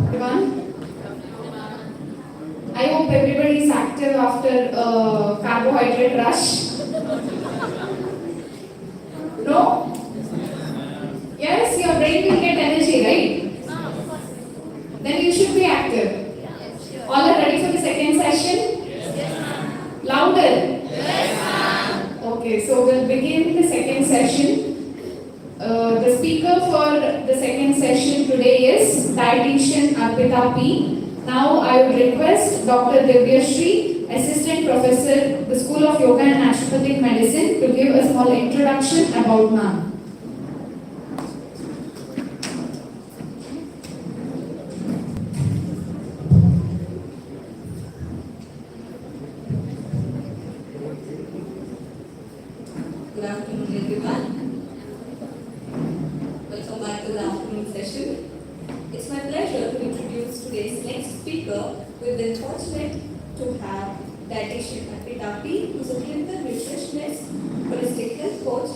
Everyone? I hope everybody is active after carbohydrate rush. No? Yes, your brain will get energy, right? Then you should be active. All are ready for the second session? Louder? Okay, so we'll begin the second session. The speaker for the second session today is dietitian Arpita P. Now I would request Dr. Divyashree, Assistant Professor, the School of Yoga and Naturopathic Medicine, to give a small introduction about Maah. Good afternoon, everyone. Welcome back to the afternoon session. It's my pleasure to introduce today's next speaker. We've been fortunate to have dietitian Arpita P, who's a clinical nutritionist, holistic health coach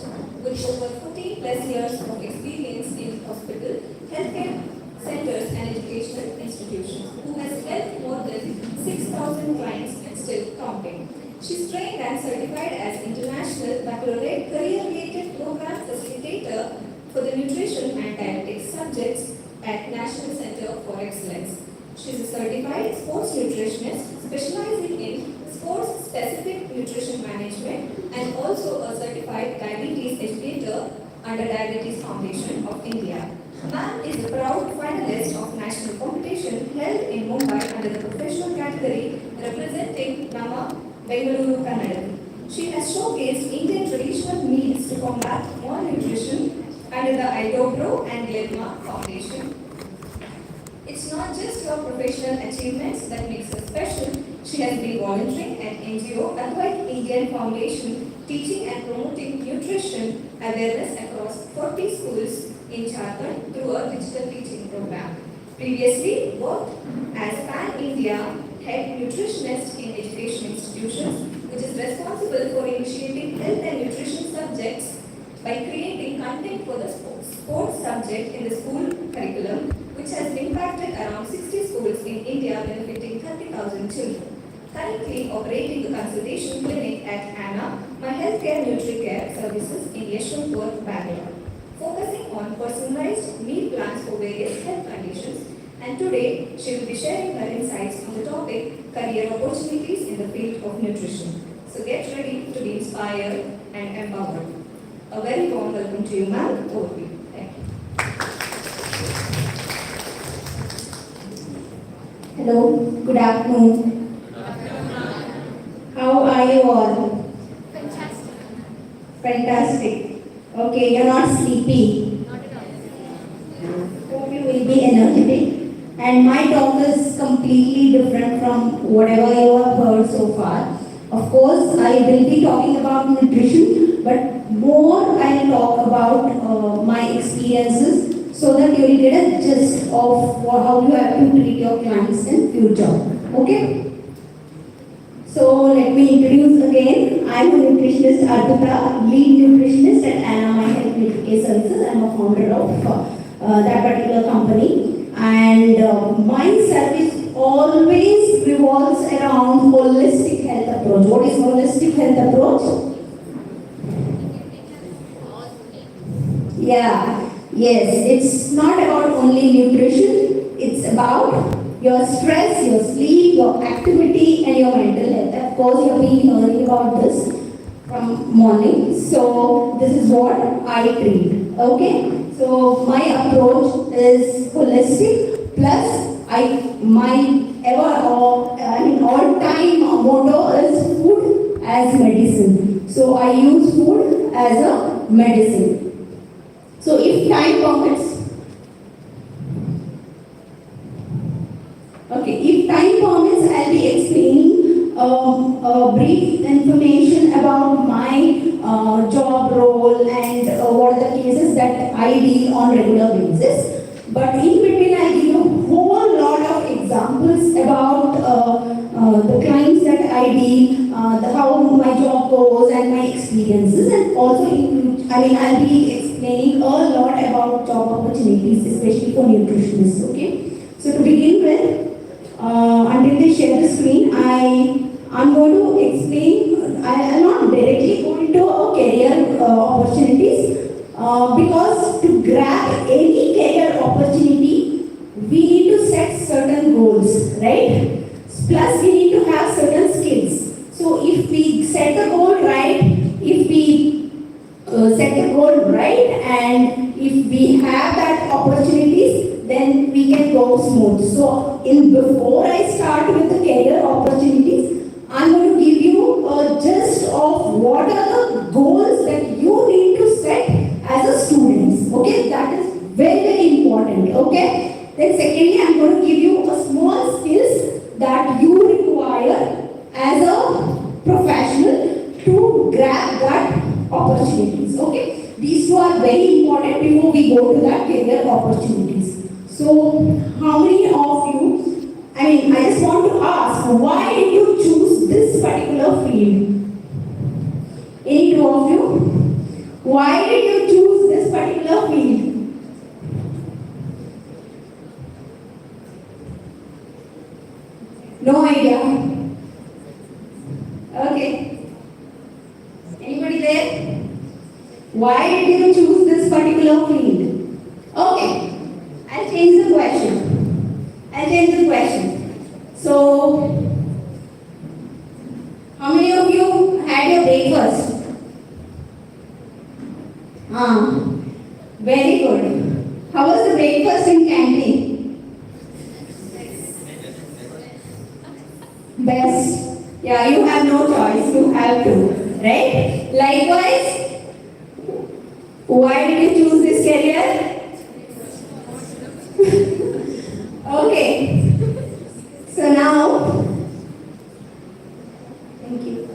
with over 40 plus years of experience in hospital, healthcare centers and educational institutions, who has helped more than 6,000 clients and still counting. She's trained and certified as International Baccalaureate Career-Related Program Facilitator for the Nutrition and Dietetics subjects at National Center for Excellence. She's a certified sports nutritionist specializing in sports-specific nutrition management and also a certified diabetes educator under Diabetes Foundation of India. Ma'am is a proud finalist of national competition held in Mumbai under the professional category representing Nama Bengaluru, Kannada. She has showcased Indian traditional meals to combat malnutrition under the IDOPRO and Glenmark Foundation. It's not just her professional achievements that makes her special. She has been volunteering at NGO Advait Indian Foundation, teaching and promoting nutrition awareness across 40 schools in Jharkhand through a digital teaching program. Previously worked as Pan-India head nutritionist in education institutions, which is responsible for initiating health and nutrition subjects by creating content for the sports subject in the school curriculum, which has impacted around 60 schools in India, benefiting 30,000 children. Currently operating the consultation clinic at Anna, my healthcare nutri-care services in Yeshwanthpur, Bangalore, focusing on personalized meal plans for various health conditions. And today, she will be sharing her insights on the topic career opportunities in the field of nutrition. So get ready to be inspired and empowered. A very warm welcome to you, ma'am. Over to you. Thank you. Hello, good afternoon. How are you all? Fantastic. Fantastic. Okay, you're not sleepy. Hope you will be energetic. And my talk is completely different from whatever you have heard so far. Of course, I will be talking about nutrition, but more I will talk about my experiences so that you will get a gist of how you have to treat your clients in future. Okay? So let me introduce again. I am a nutritionist, Arpita, lead nutritionist at Anna My Health Nutricare Services. I am a founder of that particular company. And my service always revolves around holistic health approach. What is holistic health approach? Yeah, yes, it's not about only nutrition, it's about your stress, your sleep, your activity and your mental health. Of course, you have been learning about this from morning. So this is what I treat. Okay? So my approach is holistic plus all-time motto is food as medicine. So I use food as a medicine. So if time permits, I'll be explaining brief information about my job role and what are the cases that I deal on regular basis. But in between, I give a whole lot of examples about the clients that I deal, how my job goes and my experiences, and also I'll be explaining a lot about job opportunities, especially for nutritionists. Okay. So to begin I'm going to explain. I am not directly going into career opportunities because to grab any career opportunity, we need to set certain goals, right? Plus, we need to have certain skills. So, if we set the goal right, if we set the goal right, and if we have that opportunities, then we can go smooth. So, before I start with the career opportunities, I'm going to give you a gist of what are the goals that you need to set as a student. Okay, that is very, very important. Okay. Then secondly, I'm going to give you a small skills that you require as a professional to grab that opportunities. Okay. These two are very important before we go to that career opportunities. So, how many of you? I just want to ask, why did you choose this particular field? Any two of you? Why did you choose this particular field? No idea. Okay. Anybody there? Why did you choose this particular field? Okay. I'll change the question. So, how many of you had your breakfast? Very good. How was the breakfast in canteen? Best. Yeah, you have no choice. You have to. Right? Likewise, why did you choose this career? Okay. So now, thank you.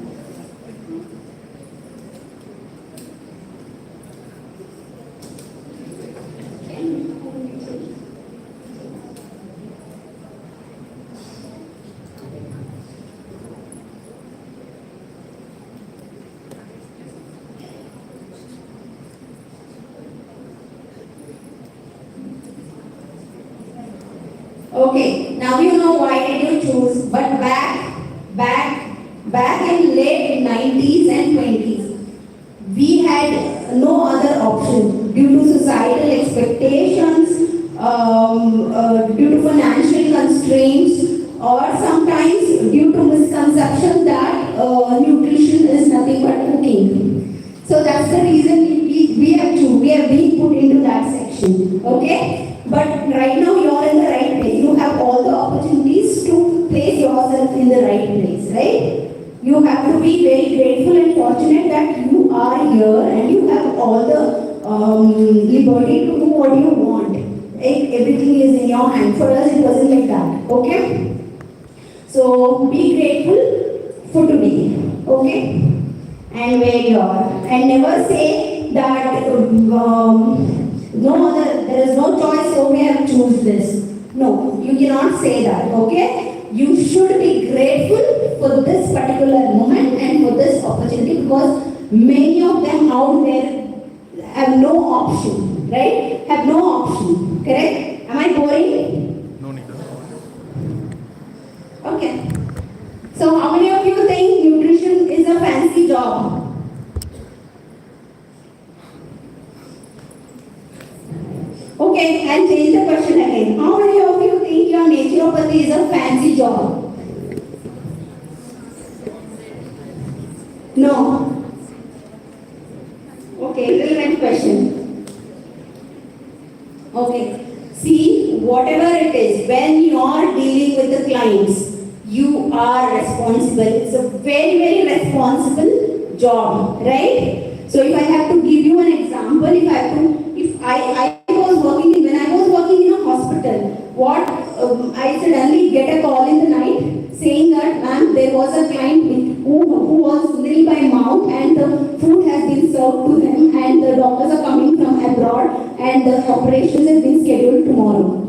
Okay, now you know why did you choose, but back in late 90s and 20s, we had no other option due to societal expectations, due to financial constraints, or sometimes due to misconception that nutrition is nothing but cooking. So that's the reason we have been put into that section. Okay. But right now you are in the right place. You have all the opportunities to place yourself in the right place, right? You have to be very grateful and fortunate that you are here and you have all the liberty to do what you want. Everything is in your hand. For us, it wasn't like that. Okay? So be grateful for today. Okay? And where you are. And never say that there is no choice, so we have choose this. No, you cannot say that, okay? You should be grateful for this particular moment and for this opportunity because many of them out there have no option, right? Have no option, correct? Am I boring? No need. Okay. So how many of you think nutrition is a fancy job? Okay, I'll change the question again. How many of you think your naturopathy is a fancy job? No. Okay, relevant question. Okay. See, whatever it is, when you are dealing with the clients, you are responsible. It's a very, very responsible job, right? So if I have to give you an example, when I was working in a hospital, I suddenly get a call in the night saying that, ma'am, there was a client who was ill by mouth and the food has been served to them and the doctors are coming from abroad and the operations has been scheduled tomorrow.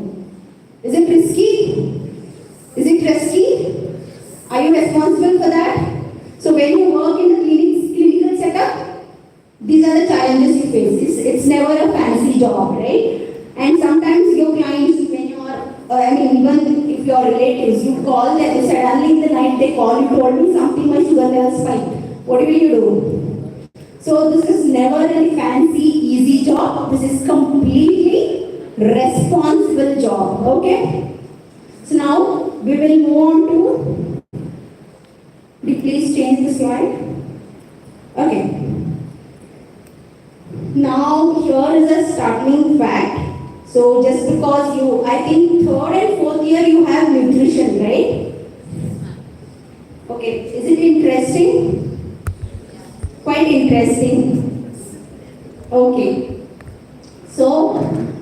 Is it risky? Is it risky? Are you responsible for that? So when you work in the clinical setup, these are the challenges you face. It's never a fancy job, right? And sometimes your clients, when you are, even if your relatives, you call them, suddenly in the night they call you, told me something, my sugar levels spiked. What will you do? So this is never a fancy, easy job. This is completely responsible job. Okay? So now we will move on to, please change the slide. Okay. Now here is a startling fact. So just because you, I think third and fourth year you have nutrition, right? Okay, is it interesting? Quite interesting. Okay. So,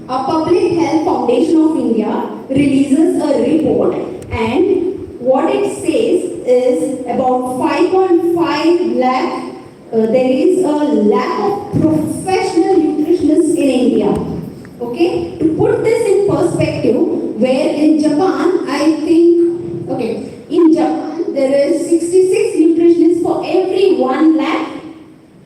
a Public Health Foundation of India releases a report, and what it says is about 5.5 lakh, there is a lack of professional nutritionists in India. Okay, to put this in perspective, where in Japan, I think, okay, in Japan there is 66 nutritionists for every 1 lakh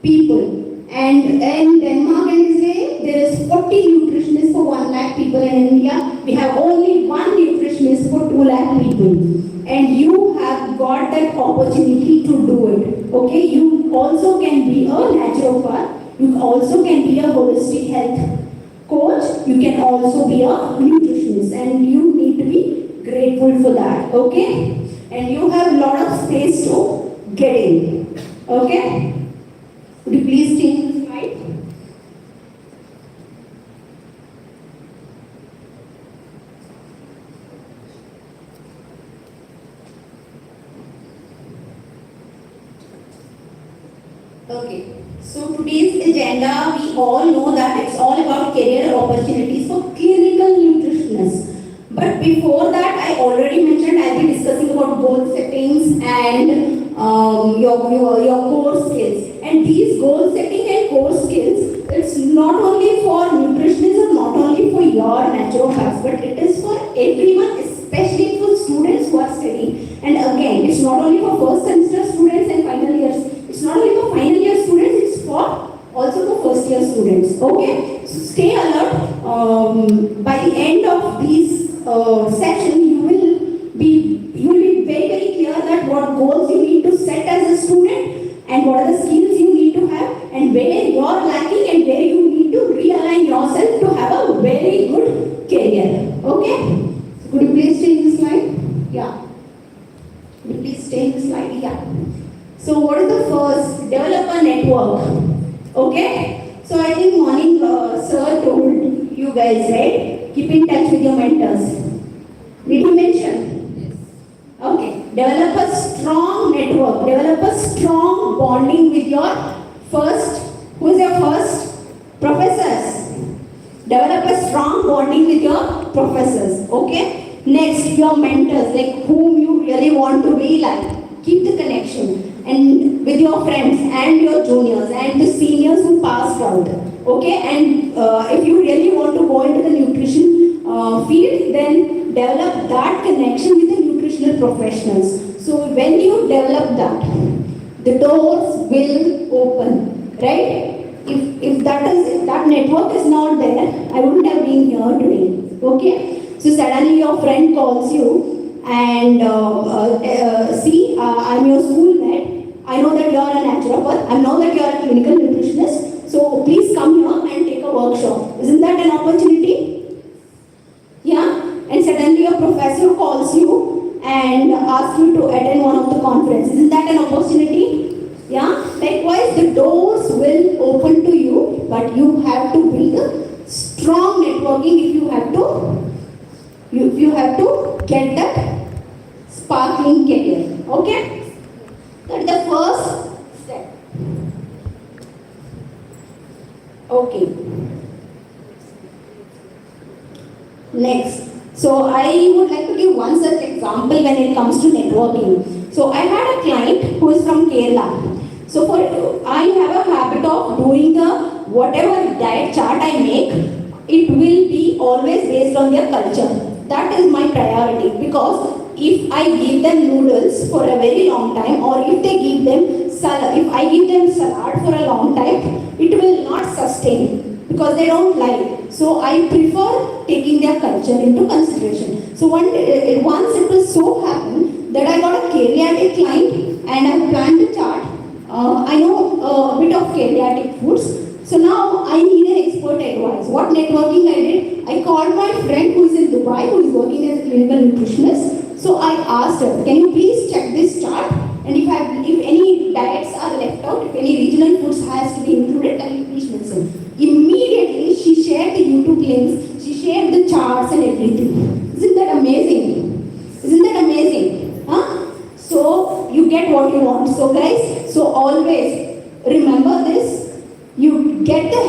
people, and in Denmark and Israel there is 40 nutritionists for 1 lakh people. In India, we have only 1 nutritionist for 2 lakh people, and you have got that opportunity to do it. Okay, you also can be a naturopath, you also can be a holistic health coach, you can also be a nutritionist, and you need to be grateful for that. Okay, and you have a lot of space to get in. Okay, would you please change the slide? Okay, so today's agenda, we all know that it's all about career opportunities for clinical nutritionists. But before that, I already mentioned I'll be discussing about goal settings and your core skills. And these goal setting and core skills, it's not only for nutritionists or not only for your naturopaths, but it is for everyone, especially for students who are studying. And again, it's not only for first semester students and final years. It's not only for final year students, it's for also for first year students. Okay, so stay alert. By the end of this session, you will be very clear that what goals you need to set as a student and what are the skills you need to have and where you are lacking and where you need to realign yourself to have a very good career. Okay, so could you please change the slide? Yeah. Could you please change the slide? Yeah. So what is the first? Develop a network. Okay. So I think morning sir told you guys, right? Keep in touch with your mentors. Did he mention? Yes. Okay. Develop a strong network. Develop a strong bonding with your first. Who is your first? Professors. Develop a strong bonding with your professors. Okay. Next, your mentors, like whom you really want to be like. Keep the connection. And with your friends and your juniors and the seniors who passed out. Okay, and if you really want to go into the nutrition field, then develop that connection with the nutritional professionals. So when you develop that, the doors will open, right? If that network is not there, I wouldn't have been here today. Okay, so suddenly your friend calls you and see, I'm your schoolmate. I know that you are a naturopath. I know that you are a clinical nutritionist. So please come here and take a workshop. Isn't that an opportunity? Yeah? And suddenly your professor calls you and asks you to attend one of the conferences. Isn't that an opportunity? Yeah? Likewise, the doors will open to you, but you have to build a strong networking if you have to get that sparkling career. Okay? That's the first step. Okay. Next. So I would like to give one such example when it comes to networking. So I had a client who is from Kerala. So I have a habit of doing whatever diet chart I make, it will be always based on their culture. That is my priority, because if I give them noodles for a very long time, or if they give them salad, if I give them salad for a long time, it will not sustain. because they don't lie. So I prefer taking their culture into consideration. So once it was so happened that I got a Keriatic client and I planned a chart. I know a bit of Keriatic foods. So now I need an expert advice. What networking I did? I called my friend who is in Dubai, who is working as a clinical nutritionist. So I asked her, can you please check this chart? And if any diets are left out, if any regional foods has to be included, can you please mention? Immediately she shared the YouTube links, she shared the charts and everything. Isn't that amazing? Isn't that amazing? Huh? So you get what you want. So guys, so always remember this. You get the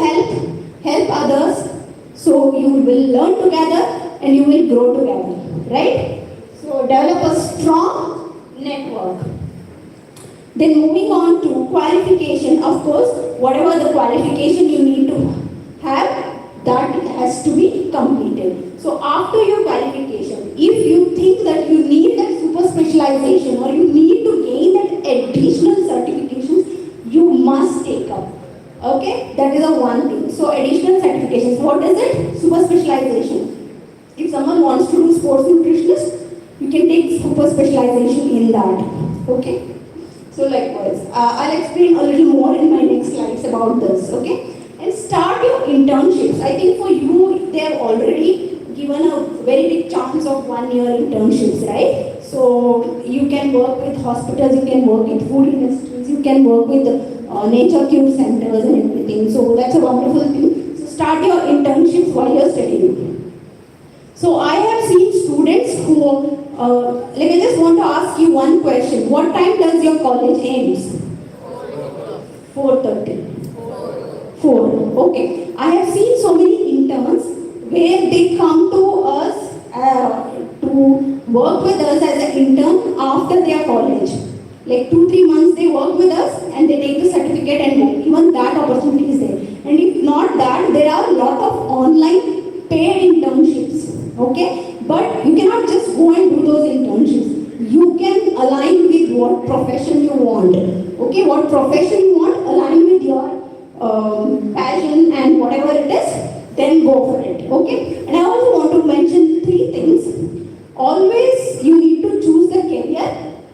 help others, so you will learn together and you will grow together, right? So develop a strong network. Then moving on to qualification, of course, whatever the qualification you need to have, that has to be completed. So after your qualification, if you think that you need that super specialization or you need to gain that additional certifications, you must take up. Okay, that is the one thing. So additional certifications, what is it? Super specialization. If someone wants to do sports nutritionist, you can take super specialization in that. Okay. So likewise, I'll explain a little more in my next slides about this. Okay. And start your internships. I think for you, they have already given a very big chance of 1 year internships, right? So you can work with hospitals, you can work with food industries, you can work with nature cure centers and everything. So that's a wonderful thing. So start your internships while you're studying. So I have seen students who, I just want to ask you one question. What time does your college ends? 4:30. 4. Okay. I have seen so many interns where they come to us to work with us as an intern after their college. Like 2-3 months they work with us and they take the certificate and go. Even that opportunity is there. And if not that, there are a lot of online paid internships. Okay? But you cannot just go and do those internships. You can align with what profession you want. Okay? What profession you want, align with your passion and whatever it is, then go for it. Okay? And I also want to mention 3 things. Always you need to choose the career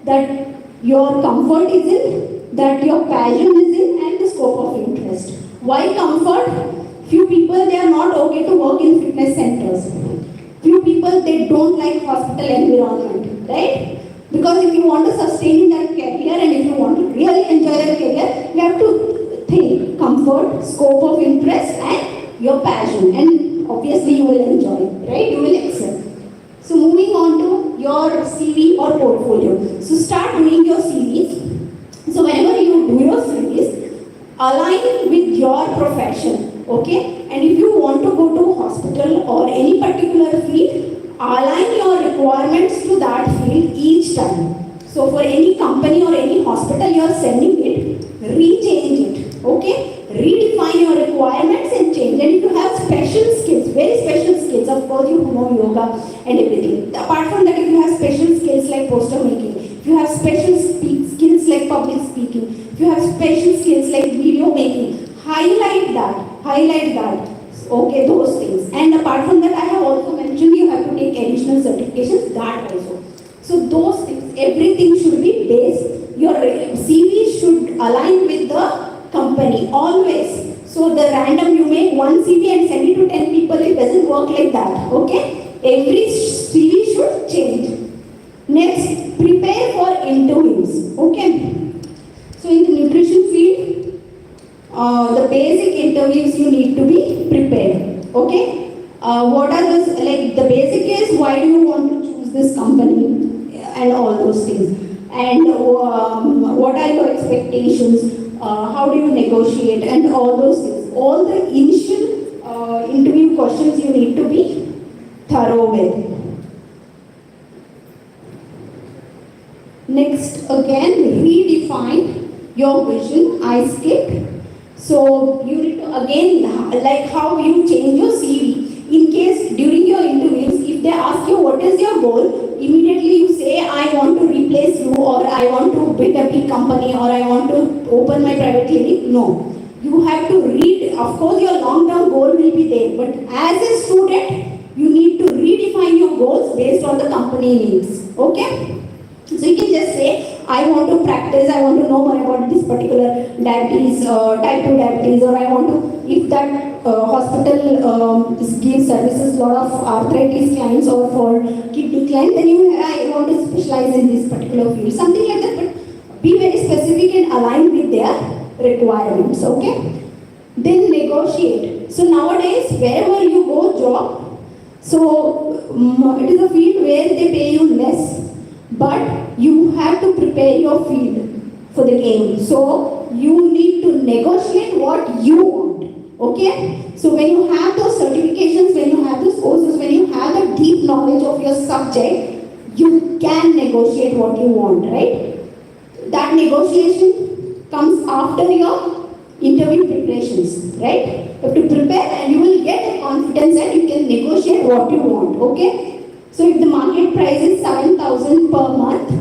that your comfort is in, that your passion is in, and the scope of interest. Why comfort? Few people, they are not okay to work in fitness centers. Few people, they don't like hospital environment, right? Because if you want to sustain that career and if you want to really enjoy that career, you have to think comfort, scope of interest, and your passion. And obviously you will enjoy, right? You will excel. So moving on to your CV or portfolio. So start doing your CVs. So whenever you do your CVs, align with your profession, okay? And if you want to go to hospital or any particular field, align your requirements to that field each time. So for any company or any hospital you are sending it, rechange it, okay? Redefine your requirements and change. And if you have special skills, very special skills, of course you know yoga and everything. Apart from that, if you have special skills like poster making, if you have special skills like public speaking, if you have special skills like video making, highlight that, okay, those things. And apart from that, I have also mentioned you have to take additional certifications, that also. So those things, everything should be based, your CV should align with the company, always. So the random, you make one CV and send it to 10 people, it doesn't work like that, okay? Every CV should change. Next, prepare for interviews, okay? So in the nutrition field, the basic interviews you need to be prepared, okay? What are those, like the basic is why do you want to choose this company and all those things. And what are your expectations? How do you negotiate and all those things. All the initial interview questions you need to be thorough with. Next, again, redefine your vision. I skipped. So you need to again, like how you change your CV. In case during your interviews, if they ask you what is your goal, immediately you say, I want to replace you, or I want to build a big company, or I want to open my private clinic. No. You have to read, of course your long-term goal will be there, but as a student, you need to redefine your goals based on the company needs. Okay? So you can just say, I want to practice, I want to know more about this particular diabetes, type 2 diabetes, or I want to, if that hospital gives services a lot of arthritis clients or for kidney clients, then I want to specialize in this particular field. Something like that, but be very specific and aligned with their requirements, okay? Then negotiate. So nowadays, wherever you go job, so it is a field where they pay you less, but you have to prepare your field for the game. So you need to negotiate what you want, okay? So when you have those certifications, when you have those courses, when you have the deep knowledge of your subject, you can negotiate what you want, right? That negotiation comes after your interview preparations, right? You have to prepare and you will get a confidence that you can negotiate what you want, okay? So if the market price is 7,000 per month,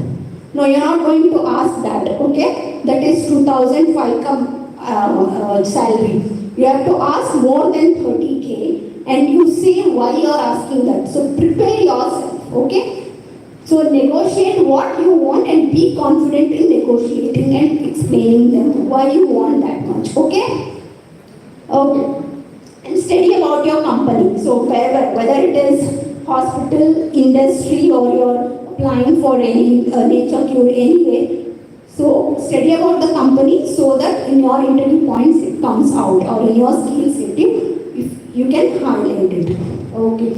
no, you're not going to ask that, okay? That is 2,005 salary. You have to ask more than 30K and you say why you are asking that. So prepare yourself, okay? So negotiate what you want and be confident in negotiating and explaining them why you want that much, okay? Okay. And study about your company. So whether it is hospital, industry, or you're applying for any nature cure anyway. So study about the company so that in your interview points it comes out, or in your skills if you can highlight it. Okay.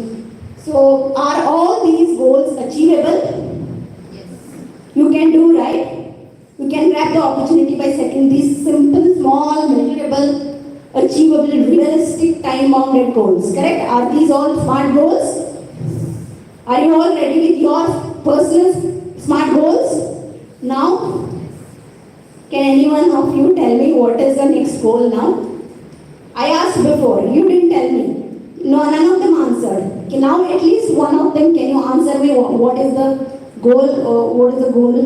So are all these goals achievable? Yes. You can do, right? You can grab the opportunity by setting these simple, small, measurable, achievable, realistic, time-bounded goals. Correct? Are these all SMART goals? Are you all ready with your personal SMART goals? Now, can anyone of you tell me what is the next goal now? I asked before, you didn't tell me. No, none of them answered. Okay, now at least one of them, can you answer me what is the goal? What is the goal?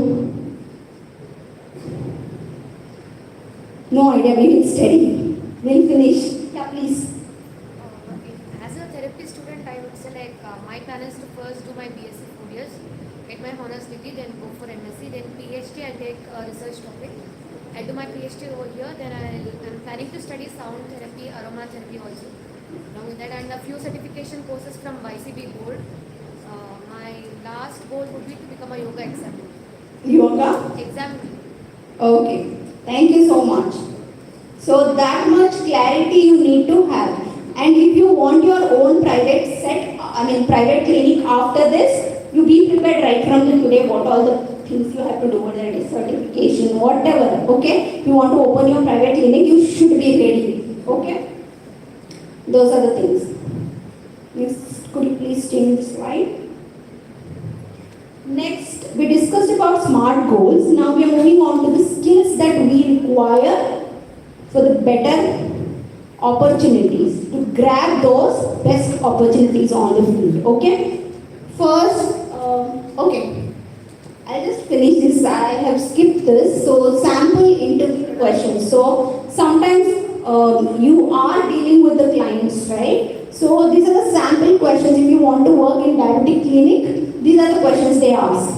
No idea, maybe it's steady. We'll finish. Yeah, please. As a therapy student, I would say my plan is to first do my BSc 4 years, get my honors degree, then go for MSc, then PhD. I take a research topic. I do my PhD over here. Then I'm planning to study sound therapy, aromatherapy also. Along with that, and a few certification courses from YCB board. My last goal would be to become a yoga examiner. Yoga? Examiner. Okay. Thank you so much. So that much clarity you need to have. And if you want your own private clinic after this, you be prepared right from today what all the things you have to do, whether it is certification, whatever, okay? If you want to open your private clinic, you should be ready, okay? Those are the things. Next, could you please change the slide? Next, we discussed about SMART goals. Now we are moving on to the skills that we require for the better opportunities, to grab those best opportunities on the field, okay? First, okay, I'll just finish this. I have skipped this. So, sample interview questions. So, sometimes you are dealing with the clients, right? So, these are the sample questions. If you want to work in diabetic clinic, these are the questions they ask,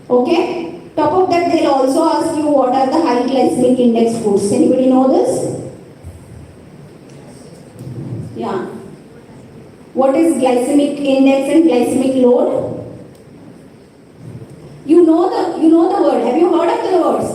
okay? Top of that, they'll also ask you what are the high glycemic index foods. Anybody know this? Yeah. What is glycemic index and glycemic load? You know the word. Have you heard of the words?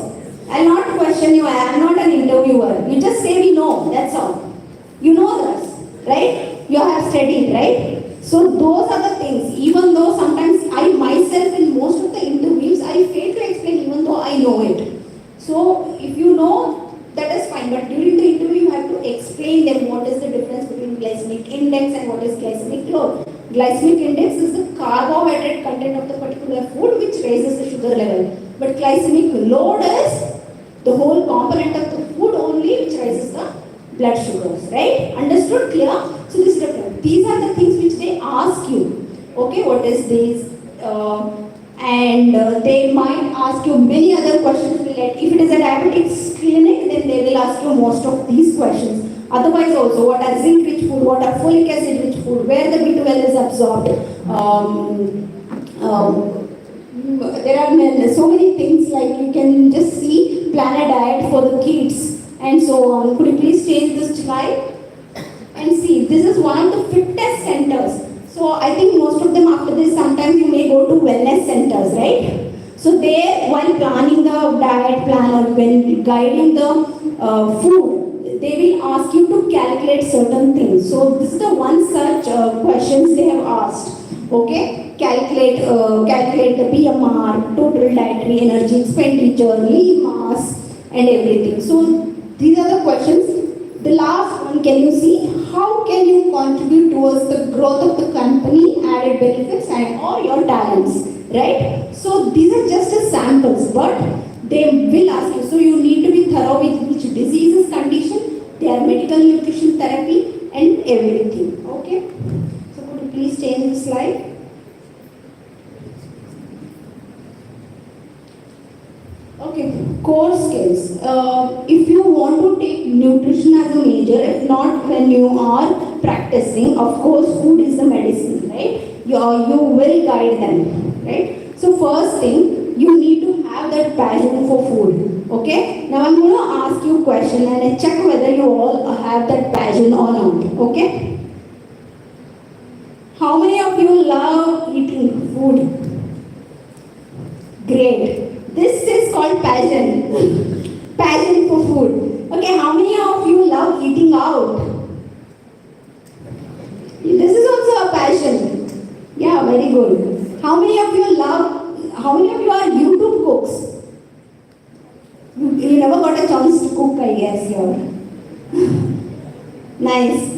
I'll not question you. I am not an interviewer. You just say we know. That's all. You know this, right? You have studied, right? So those are the things. Even though sometimes I myself in most of the interviews I fail to explain even though I know it. So if you know, that is fine. But during the interview you have to explain them what is the difference between glycemic index and what is glycemic load. Glycemic index is the carbohydrate content of the particular food which raises the sugar level. But glycemic load is the whole component of the food only which raises the blood sugars, right? Understood? Clear? So these are the things which they ask you. Okay, what is this? and they might ask you many other questions related. If it is a diabetes clinic, then they will ask you most of these questions. Otherwise also, what are zinc rich food, what are folic acid rich food, where the B12 is absorbed. There are so many things, like you can just see plan a diet for the kids and so on. Could you please change this slide? And see, this is one of the fitness centers. So I think most of them after this, sometimes you may go to wellness centers, right? So there, while planning the diet plan or when guiding the food, they will ask you to calculate certain things. So this is the one such questions they have asked. Okay, calculate the BMR, total dietary energy expenditure, lean mass, and everything. So these are the questions. The last one, can you see? How can you contribute towards the growth of the company, added benefits, and or your talents, right? So these are just as samples, but they will ask you. So you need to be thorough with which diseases, condition, their medical nutrition therapy, and everything. Okay. So could you please change the slide? Okay, core skills. If you want to take nutrition as a major, if not when you are practicing, of course, food is the medicine, right? You will guide them, right? So first thing, you need to have that passion for food, okay? Now I'm going to ask you a question and check whether you all have that passion or not, okay? How many of you love eating food? Great. This is called passion. Passion for food. Okay, how many of you love eating out? This is also a passion. Yeah, very good. How many of you are YouTube cooks? You never got a chance to cook, I guess, here. Nice.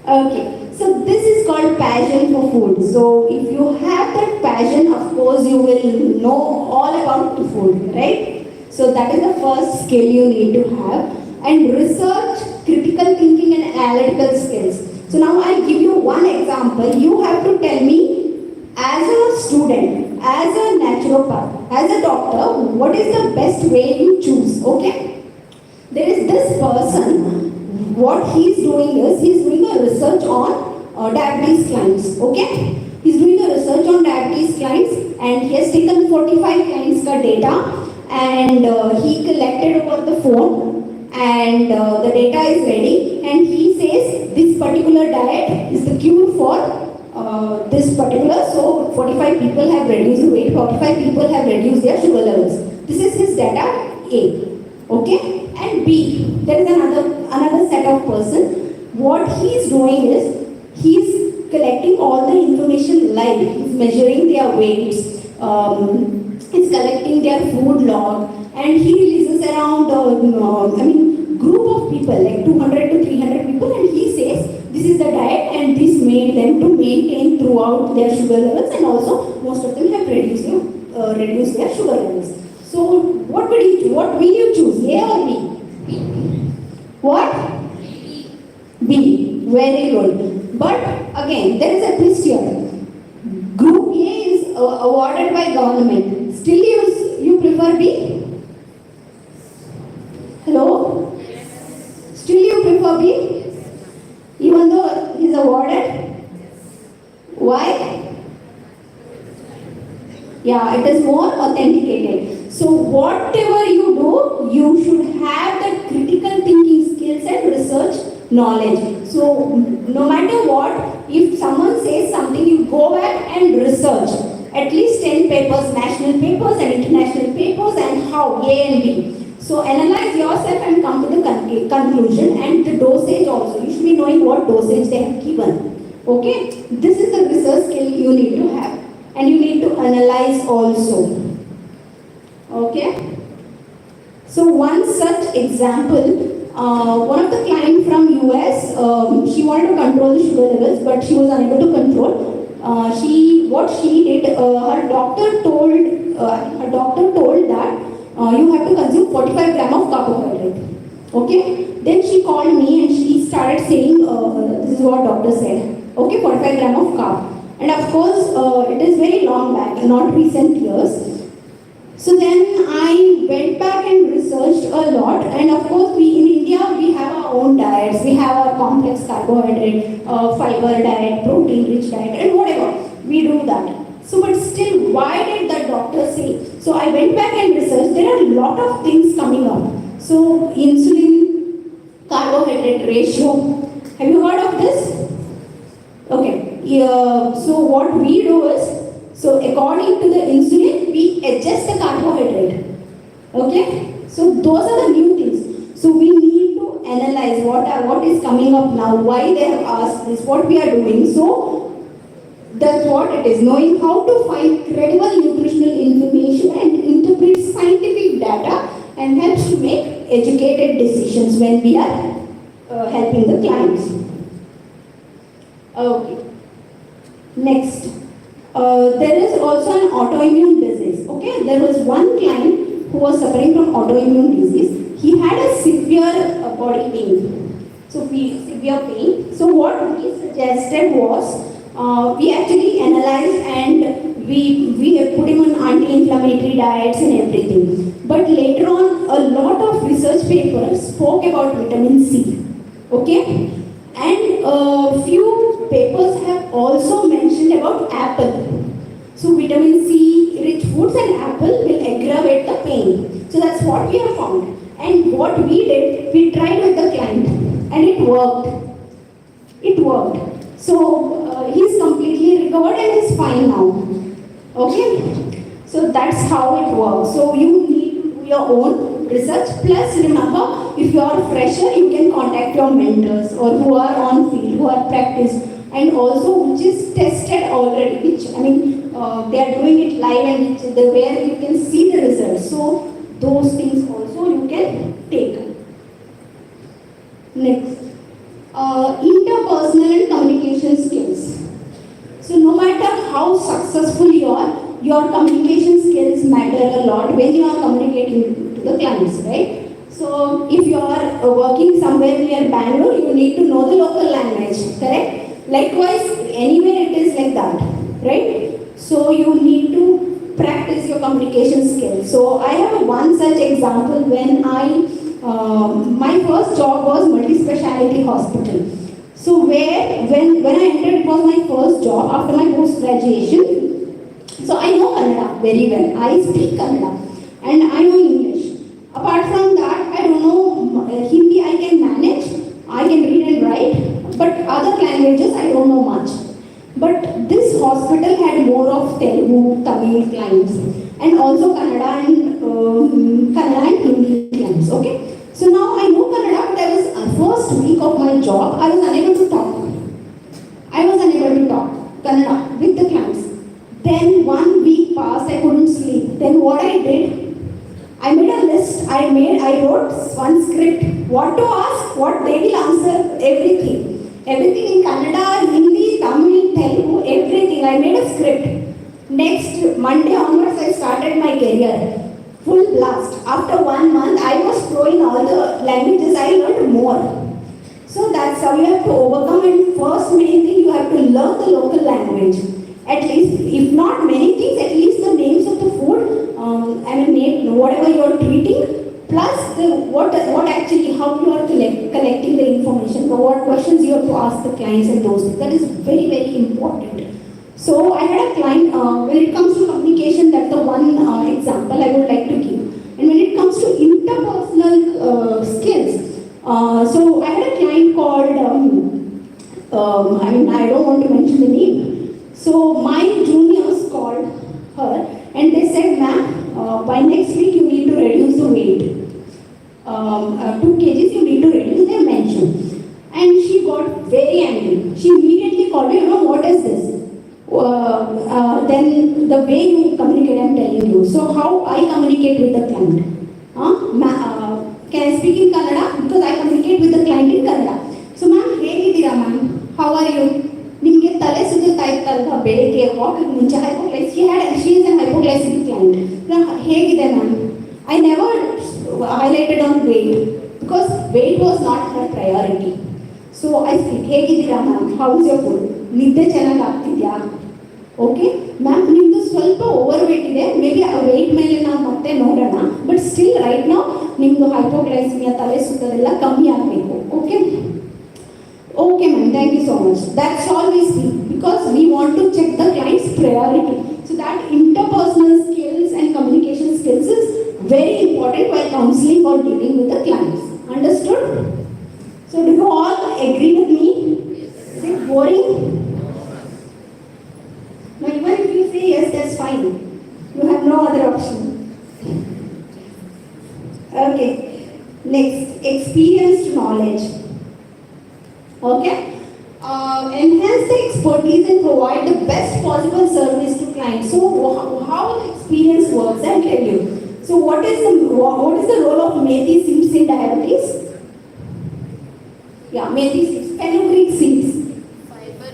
Okay. So this is called passion for food. So if you have that passion, of course you will know all about the food, right? So that is the first skill you need to have. And research, critical thinking and analytical skills. So now I'll give you one example. You have to tell me, as a student, as a naturopath, as a doctor, what is the best way you choose, okay? There is this person. What he's doing is, he's doing a research on diabetes clients, okay? He's doing a research on diabetes clients and he has taken 45 clients' data and he collected over the phone and the data is ready and he says this particular diet is the cure for this particular, so 45 people have reduced weight, 45 people have reduced their sugar levels. This is his data A, okay? And B, there is another set of person. What he is doing is, he is collecting all the information live. He is measuring their weights, he's collecting their food log, and he releases around, group of people, like 200 to 300 people, and he says, this is the diet and this made them to maintain throughout their sugar levels, and also most of them have reduced their sugar levels. So what will you choose, A or B? What? B. Very good. But again, there is a twist here. Group A is awarded by government. Still you prefer B? Hello? Still you prefer B? Even though he is awarded? Why? Yeah, it is more authenticated. So whatever you do, you should have the critical thinking skills and research knowledge. So no matter what, if someone says something, you go back and research. At least 10 papers, national papers and international papers, and how, A and B. So analyze yourself and come to the conclusion, and the dosage also. You should be knowing what dosage they have given. Okay? This is the research skill you need to have. And you need to analyze also. Okay? So one such example, one of the clients from US, she wanted to control the sugar levels, but she was unable to control. What she did, her doctor told that you have to consume 45 grams of carbohydrate. Okay? Then she called me and she started saying, this is what doctor said. Okay, 45 grams of carb. And of course, it is very long back, not recent years. So then I went back and researched a lot, and of course we in India we have our own diets. We have our complex carbohydrate, fiber diet, protein rich diet, and whatever. We do that. So but still, why did the doctor say? So I went back and researched. There are a lot of things coming up. So insulin carbohydrate ratio. Have you heard of this? Okay. Yeah. So what we do is, so according to the insulin, we adjust the carbohydrate. Okay? So those are the new things. So we need to analyze what is coming up now, why they have asked this, what we are doing. So that's what it is. Knowing how to find credible nutritional information and interpret scientific data and helps to make educated decisions when we are helping the clients. Okay. Next. There is also an autoimmune disease. Okay, there was one client who was suffering from autoimmune disease. He had a severe body pain. So severe pain. So what we suggested was, we actually analyzed and we have put him on anti-inflammatory diets and everything. But later on, a lot of research papers spoke about vitamin C. Okay, and a few papers have also mentioned about apple. So vitamin C rich foods and apple will aggravate the pain. So that's what we have found. And what we did, we tried with the client and it worked. It worked. So he's completely recovered and is fine now. Okay? So that's how it works. So you need to do your own research. Plus remember, if you are a fresher, you can contact your mentors or who are on field, who are practiced, and also which is tested already, which they are doing it live and where you can see the results. So those things also you can take. Next, interpersonal and communication skills. So no matter how successful you are, your communication skills matter a lot when you are communicating to the clients, right? So if you are working somewhere near Bangalore, you need to know the local language, correct? Likewise, anywhere it is like that, right? So you need to practice your communication skills. So I have one such example when my first job was multi-speciality hospital. So when I entered, it was my first job after my post-graduation. So I know Kannada very well. I speak Kannada and I know English. Apart from that, I don't know Hindi. I can manage. I can read and write. But other languages, I don't know much. But this hospital had more of Telugu, Tamil clients, and also Kannada and Hindi clients. Okay. So now I know Kannada, but I was first week of my job, I was unable to talk. I was unable to talk Kannada with the clients. Then 1 week passed, I couldn't sleep. Then what I did, I made a list. I wrote one script. What to ask, what they will answer, everything. Everything in Kannada, Hindi, Tamil, Telugu, everything. I made a script. Next Monday onwards, I started my career. Full blast. After 1 month, I was flowing all the languages. I learned more. So that's how you have to overcome. And first main thing, you have to learn the local language. At least, if not many things, at least the names of the food, whatever you are treating, plus what actually, how you are collecting the information, what questions you have to ask the clients and those things. That is very, very important. So I had a client, when it comes to communication, that's the one example I would like to give. And when it comes to interpersonal skills, so I had a client called, I don't want to mention the name. So my juniors called her and they said, ma'am, by next week you need to reduce the weight. 2 kgs you need to reduce, they mentioned. And she got very angry. She immediately called me, what is this? Then the way you communicate, I'm telling you. So how I communicate with the client? Can I speak in Kannada? Because I communicate with the client in Kannada. So ma'am, ಹೇಗಿದ್ದೀರಾ ma'am? How are you? ನಿಮಗೆ ತಲೆ ಸುತ್ತುತ್ತಾ ಇತ್ತಲ್ವಾ ಬೆಳಿಗ್ಗೆ walking ಮುಂಚೆ she is N hypoglycaemic client. ಹೇಗಿದೆ ma'am? I never highlighted on weight because weight was not her priority. So I said, ಹೇಗಿದ್ದೀರಾ ma'am? How's your food? ನಿದ್ದೆ ಚೆನ್ನಾಗಿ ಆಗ್ತಿದ್ಯಾ? ಓಕೆ ಮ್ಯಾಮ್ ನಿಮ್ಮದು ಸ್ವಲ್ಪ ಓವರ್ ವೇಟ್ ಇದೆ, ಮೇ ಬಿ ಆ ವೆಯ್ಟ್ ಮೇಲೆ ನಾವು ಮತ್ತೆ ನೋಡೋಣ, ಬಟ್ ಸ್ಟಿಲ್ ರೈಟ್ ನಾವು ನಿಮ್ಮದು ಹೈಪೋಗ್ಲೈಸಿಮಿಯಾ ತಲೆ ಸುತ್ತದೆಲ್ಲ ಕಮ್ಮಿ ಆಗಬೇಕು. Okay okay ma'am, thank you so much. That's all we see because we want to check the client's priority. So that interpersonal skills and communication skills is very important while counseling or dealing with the clients. Understood? So do you all agree with me? Is it boring? No, even if you say yes, that's fine. You have no other option. Okay. Next, experienced knowledge. Okay. Enhance the expertise and provide the best possible service to clients. So how the experience works, I'll tell you. So what is the role of methi seeds in diabetes? Yeah, methi seeds, fenugreek seeds. Fiber.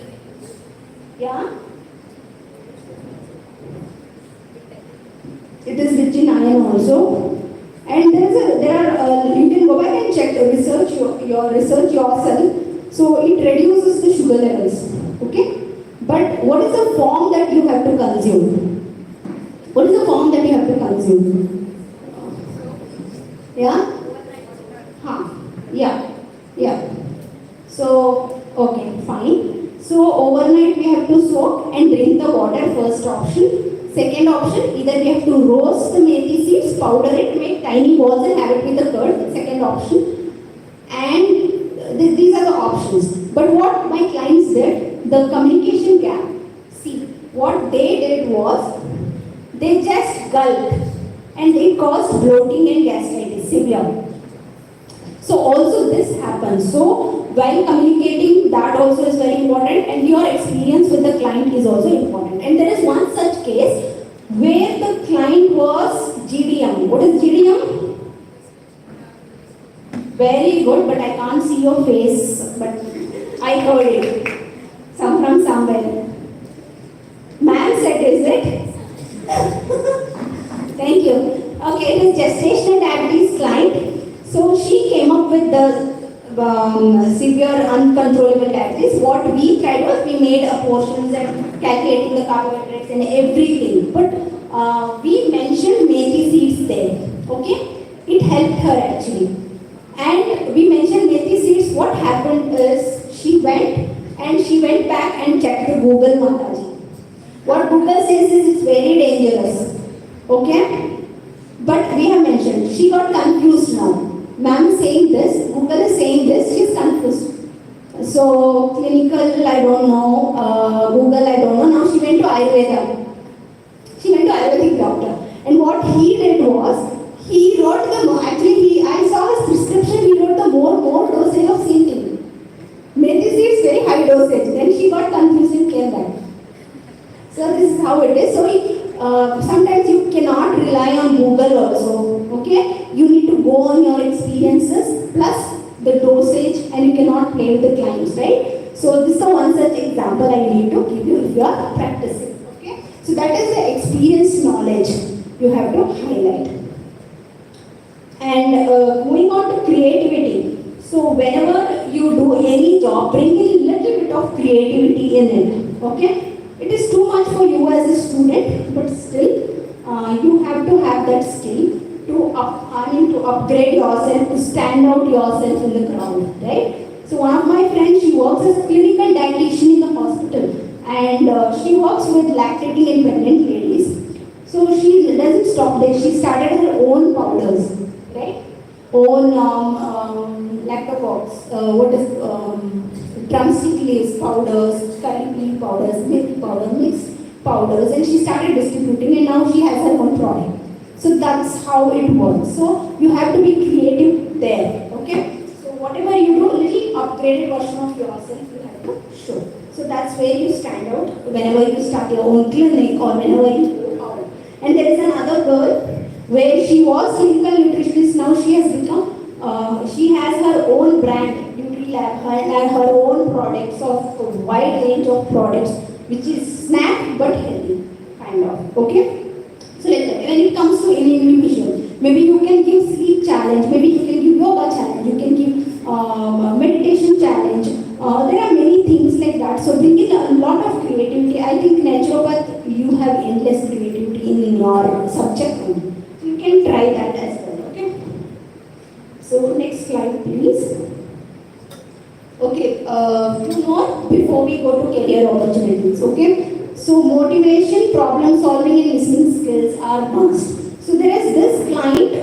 Yeah. It is rich in iron also. And you can go back and check research yourself. So it reduces the sugar levels. Okay. But what is the form that you have to consume? What is the form that you have to consume? Yeah. Yeah. So okay, fine. So overnight we have to soak and drink the water. First option. Second option, either we have to roast the methi seeds, powder it, make tiny balls and have it with the curd. Second option. And these are the options. But what my clients did, the communication gap. See, what they did was, they just gulped and it caused bloating and gastritis, severe. So also this happens. So while communicating, that also is very important, and your experience with the client is also important. And there is one such case where the client was GDM. What is GDM? Very good, but I can't see your face, but I heard it. From somewhere. Ma'am said, is it? Thank you. Okay, it is gestational diabetes client. So she came up with the severe uncontrollable diabetes. What we tried was, we made portions and calculating the carbohydrates and everything. But we mentioned methi seeds there. Okay? It helped her actually. And we mentioned methi seeds. What happened is, she went back and checked the Google, Mataji. What Google says is it's very dangerous. Okay? But we have mentioned, she got confused now. Ma'am is saying this, Google is saying this, she is confused. So clinical, I don't know, Google, I don't know. Now she went to Ayurveda. She went to Ayurvedic doctor. And what he did was, he wrote I saw his prescription, he wrote the more dosage of same thing. Methi seeds, very high dosage. Then she got confused and came back. So this is how it is. So sometimes you cannot rely on Google also. Okay? You need to go on your experiences plus the dosage, and you cannot play with the clients, right? So this is one such example I need to give you if you are practicing. Okay? So that is the experience knowledge you have to highlight. And moving on to creativity. So whenever you do any job, bring in a little bit of creativity in it. Okay? It is too much for you as a student, but still you have to have that skill to upgrade yourself, to stand out yourself in the crowd, right? So one of my friends, she works as a clinical dietitian in the hospital, and she works with lactating and pregnant ladies. So she doesn't stop there. She started her own powders, right? Own lactococs, drumstick leaves powders, curry leaf powders, milk powder, mixed powders, and she started distributing, and now she has her own product. So that's how it works. So you have to be creative there. Okay? So whatever you do, little upgraded version of yourself you have to show. So that's where you stand out whenever you start your own clinic or whenever you go out. And there is another girl where she was clinical nutritionist. Now she has become, she has her own brand, NutriLab, and her own products of a wide range of products, which is snack but healthy, kind of. Okay? So when it comes to any nutrition, maybe you can give sleep challenge, maybe you can give yoga challenge, you can give meditation challenge, There are many things like that. So bring in a lot of creativity. I think naturopath, you have endless creativity in your subject only. So you can try that as well. Okay. So next slide, please. Okay, two more before we go to career opportunities. Okay. So motivation, problem solving, and listening skills are must. So there is this client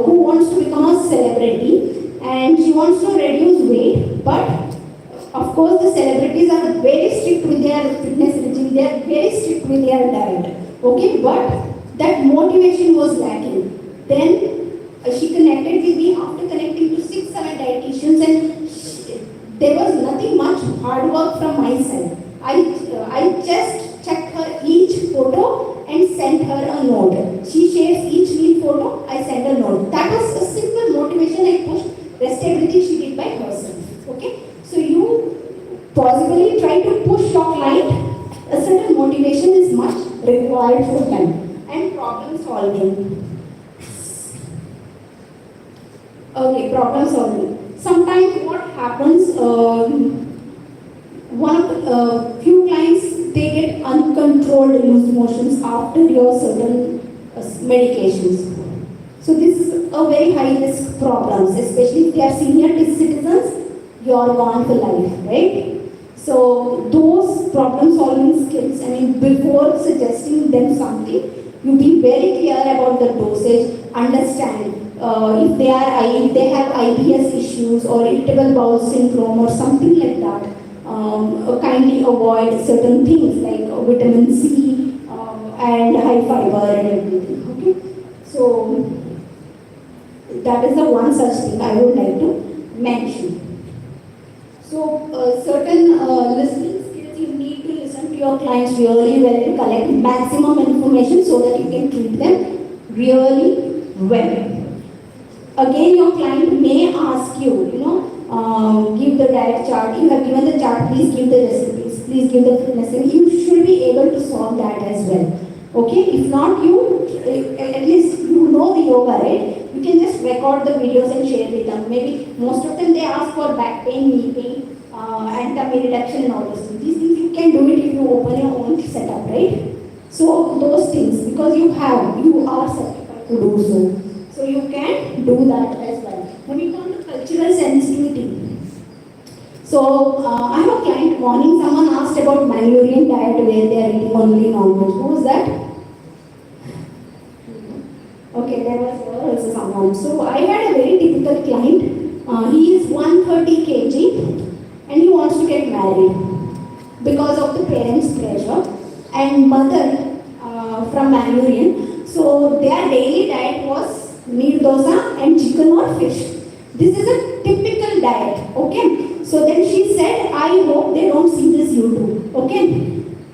who wants to become a celebrity and she wants to reduce weight, but of course the celebrities are very strict with their fitness regime, they are very strict with their diet. Okay, but that motivation was lacking. Then she connected with me after connecting to 6-7 dietitians, and there was nothing much hard work from my side. I just checked her each photo and sent her a note. She shares each meal photo, I sent a note. That was a simple motivation I pushed. Rest everything she did by herself. Okay? So you possibly try to push your client. A certain motivation is much required for them. And problem solving. Okay, problem solving. Sometimes what happens, few clients, they get uncontrolled loose motions after your certain medications. So this is a very high risk problem, especially if they are senior citizens, you are gone for life, right? So those problem solving skills, before suggesting them something, you be very clear about the dosage, understand if they have IBS issues or irritable bowel syndrome or something like that. Kindly avoid certain things like vitamin C and high fiber and everything. Okay, so that is the one such thing I would like to mention. So certain listening skills, you need to listen to your clients really well and collect maximum information so that you can treat them really well. Again, your client may ask you, give the diet chart. You have given the chart, please give the recipes, please give the fitness, and you should be able to solve that as well. Okay, if not, at least you know the yoga, right? You can just record the videos and share with them. Maybe most of them they ask for back pain, knee pain, and tummy reduction and all those things. These things you can do it if you open your own setup, right? So those things, because you are certified to do so. So you can do that as well. Moving on to cultural sensitivity. So I have a client morning, someone asked about Mangalorean diet where they are eating only non-veg. Who was that? Okay, there was also someone. So I had a very typical client. He is 130 kg and he wants to get married because of the parents' pressure. And mother from Mangalorean. So their daily diet was meat dosa and chicken or fish. This is a typical diet, okay? So then she said, I hope they don't see this YouTube, okay?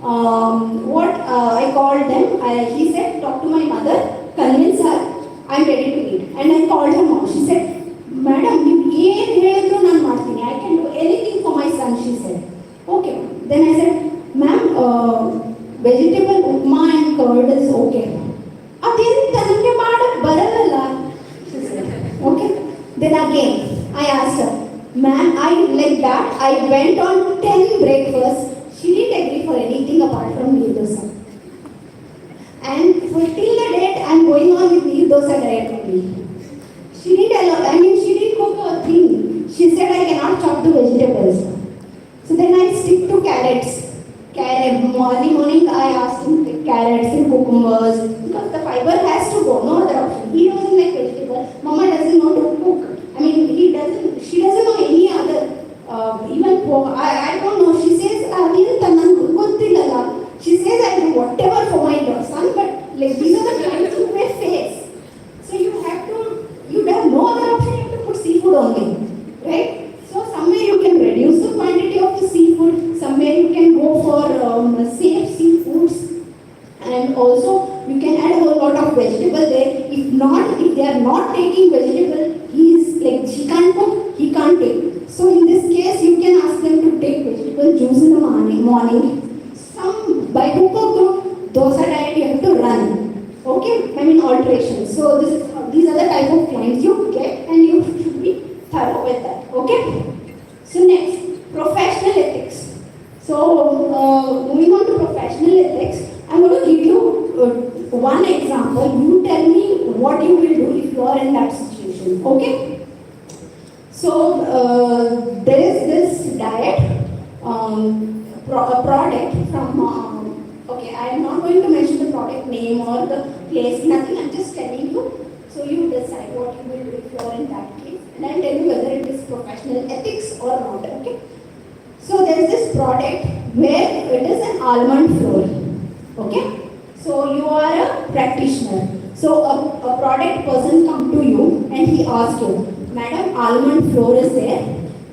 I called them, he said, talk to my mother, convince her, I'm ready to eat. And I called her mom, she said, Madam, I can do anything for my son, she said. Okay, then I said, ma'am, vegetable upma and curd is okay. She said, okay. Then again, I asked her, ma'am, I went on 10 breakfasts. She didn't agree for anything apart from meal dosa. And till the date, I'm going on with meal dosa diet only. She didn't allow, she didn't cook a thing. She said, I cannot chop the vegetables. So then I stick to carrots. Morning I asked him to take carrots and cucumbers because the fiber has to go, no other option. He doesn't like vegetables. Mama doesn't know to cook. She doesn't know any other. I don't know. She says, she says, I do whatever for my son, but these are the clients who may face. So you have no other option, you have to put seafood only, right? So somewhere you can reduce the quantity of the seafood, somewhere you can go for safe seafoods, and also you can add a whole lot of vegetable there. If they are not taking vegetable, she can't cook, he can't take. So in this case, you can ask them to take vegetable juice in the morning. By hook or crook, dosa diet you have to run. Okay? Alterations. So these are the type of clients you get and you should be thorough with that. Okay? So next, professional one example. You tell me what you will do if you are in that situation. Okay? So there is this diet, a product from. Okay, I am not going to mention the product name or the place. Nothing. I'm just telling you. So you decide what you will do if you are in that case, and I'll tell you whether it is professional ethics or not. Okay? So there is this product where it is an almond flour. Okay? So you are a practitioner. So a product person come to you and he asks you, Madam, almond flour is there,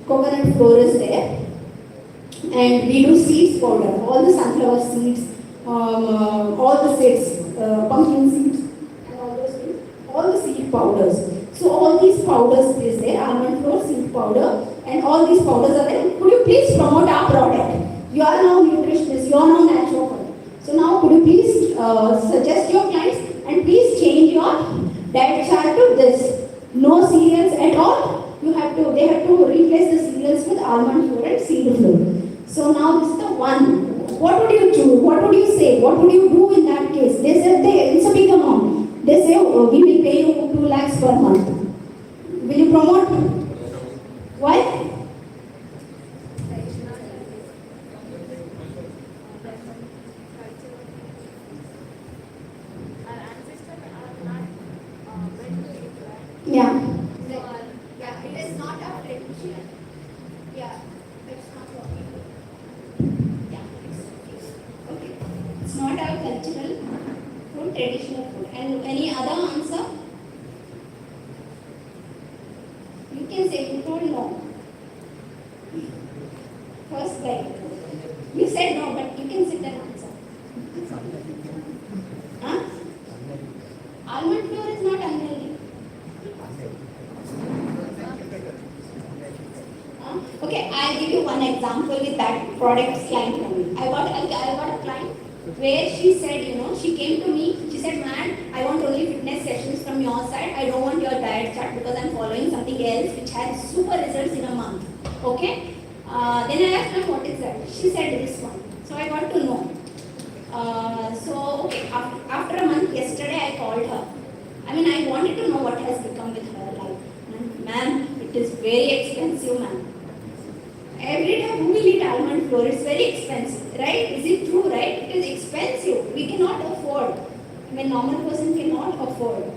coconut flour is there, and we do seeds powder, all the sunflower seeds, all the seeds, pumpkin seeds, and all those things, all the seed powders. So all these powders is there, almond flour, seed powder, and all these powders are there. Could you please promote our product? You are now nutritionist, you are now naturopath. So now could you please suggest your clients and please change your diet chart to this. No cereals at all. They have to replace the cereals with almond flour and seed flour. So now this is the one. What would you choose? What would you say? What would you do in that case? They said it's a big amount. They say we will pay you 2 lakhs per month. Will you promote? Why? Yeah. Yeah, it is not our tradition. Yeah, it's not working. Yeah, okay. It's not our cultural food, traditional food. And any other answer? You can say you don't know. First guy. You said no, but you can sit and answer. Huh? Almond flour is not unhealthy. Okay, I'll give you one example with that product client coming. I got a client where she said, she came to me, she said, man, I want only fitness sessions from your side. I don't want your diet chart because I'm following something else which has super results in a month. Okay? Then I asked her, what is that? She said this one. So I got to know. Okay, after a month, yesterday I called her. I wanted to know what has become with her life. Ma'am, it is very expensive, ma'am. Every day who will eat almond flour? It's very expensive, right? Is it true, right? It is expensive. We cannot afford. Normal person cannot afford.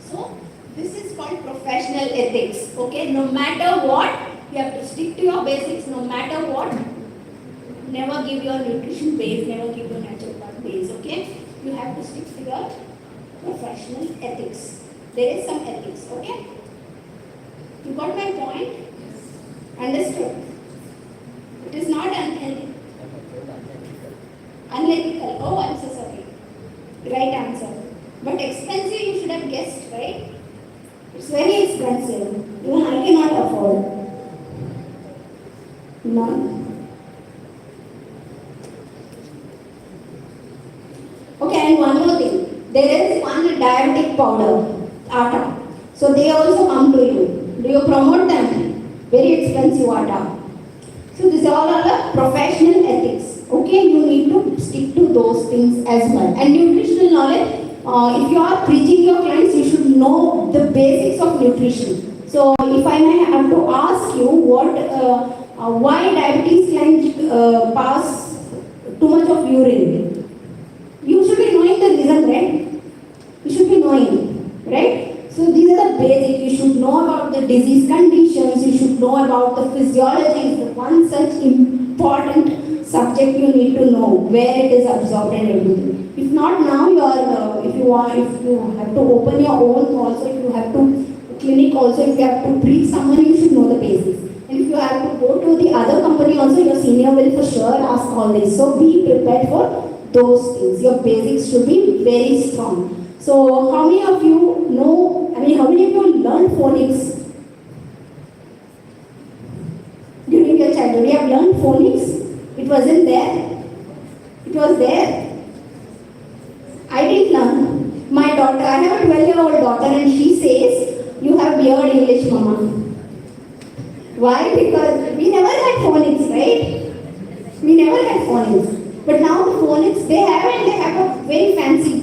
So, this is called professional ethics. Okay, no matter what, you have to stick to your basics. No matter what, never give your nutrition base, never give your naturopath base. Okay, you have to stick to your professional ethics. There is some ethics. Okay, you got my point? Understood? It is not unhealthy. Unethical. Oh, I'm so sorry. Right answer. But expensive, you should have guessed, right? It's very expensive. Even I cannot afford. No. Okay, and one more thing. There is one diabetic powder, atta. So they also come to you. Do you promote them? Very expensive atta. So these all are the professional ethics. Okay, you need to stick to those things as well. And nutritional knowledge, if you are preaching your clients, you should know the basics of nutrition. So if I may have to ask you why diabetes clients pass too much of urine, you should be knowing the reason, right? You should be knowing, right? So these are the basics. You should know about the disease conditions. You should know about the physiology. It's one such important subject you need to know where it is absorbed and everything. If not now, if you have to open your own also, if you have to clinic also, if you have to treat someone, you should know the basics. And if you have to go to the other company also, your senior will for sure ask all this. So be prepared for those things. Your basics should be very strong. So how many of you know, how many of you learned phonics during your childhood? You have learned phonics? It wasn't there? It was there? I didn't learn. My daughter, I have a 12-year-old daughter and she says, you have weird English, mama. Why? Because we never had phonics, right? We never had phonics. But now the phonics, they have a very fancy.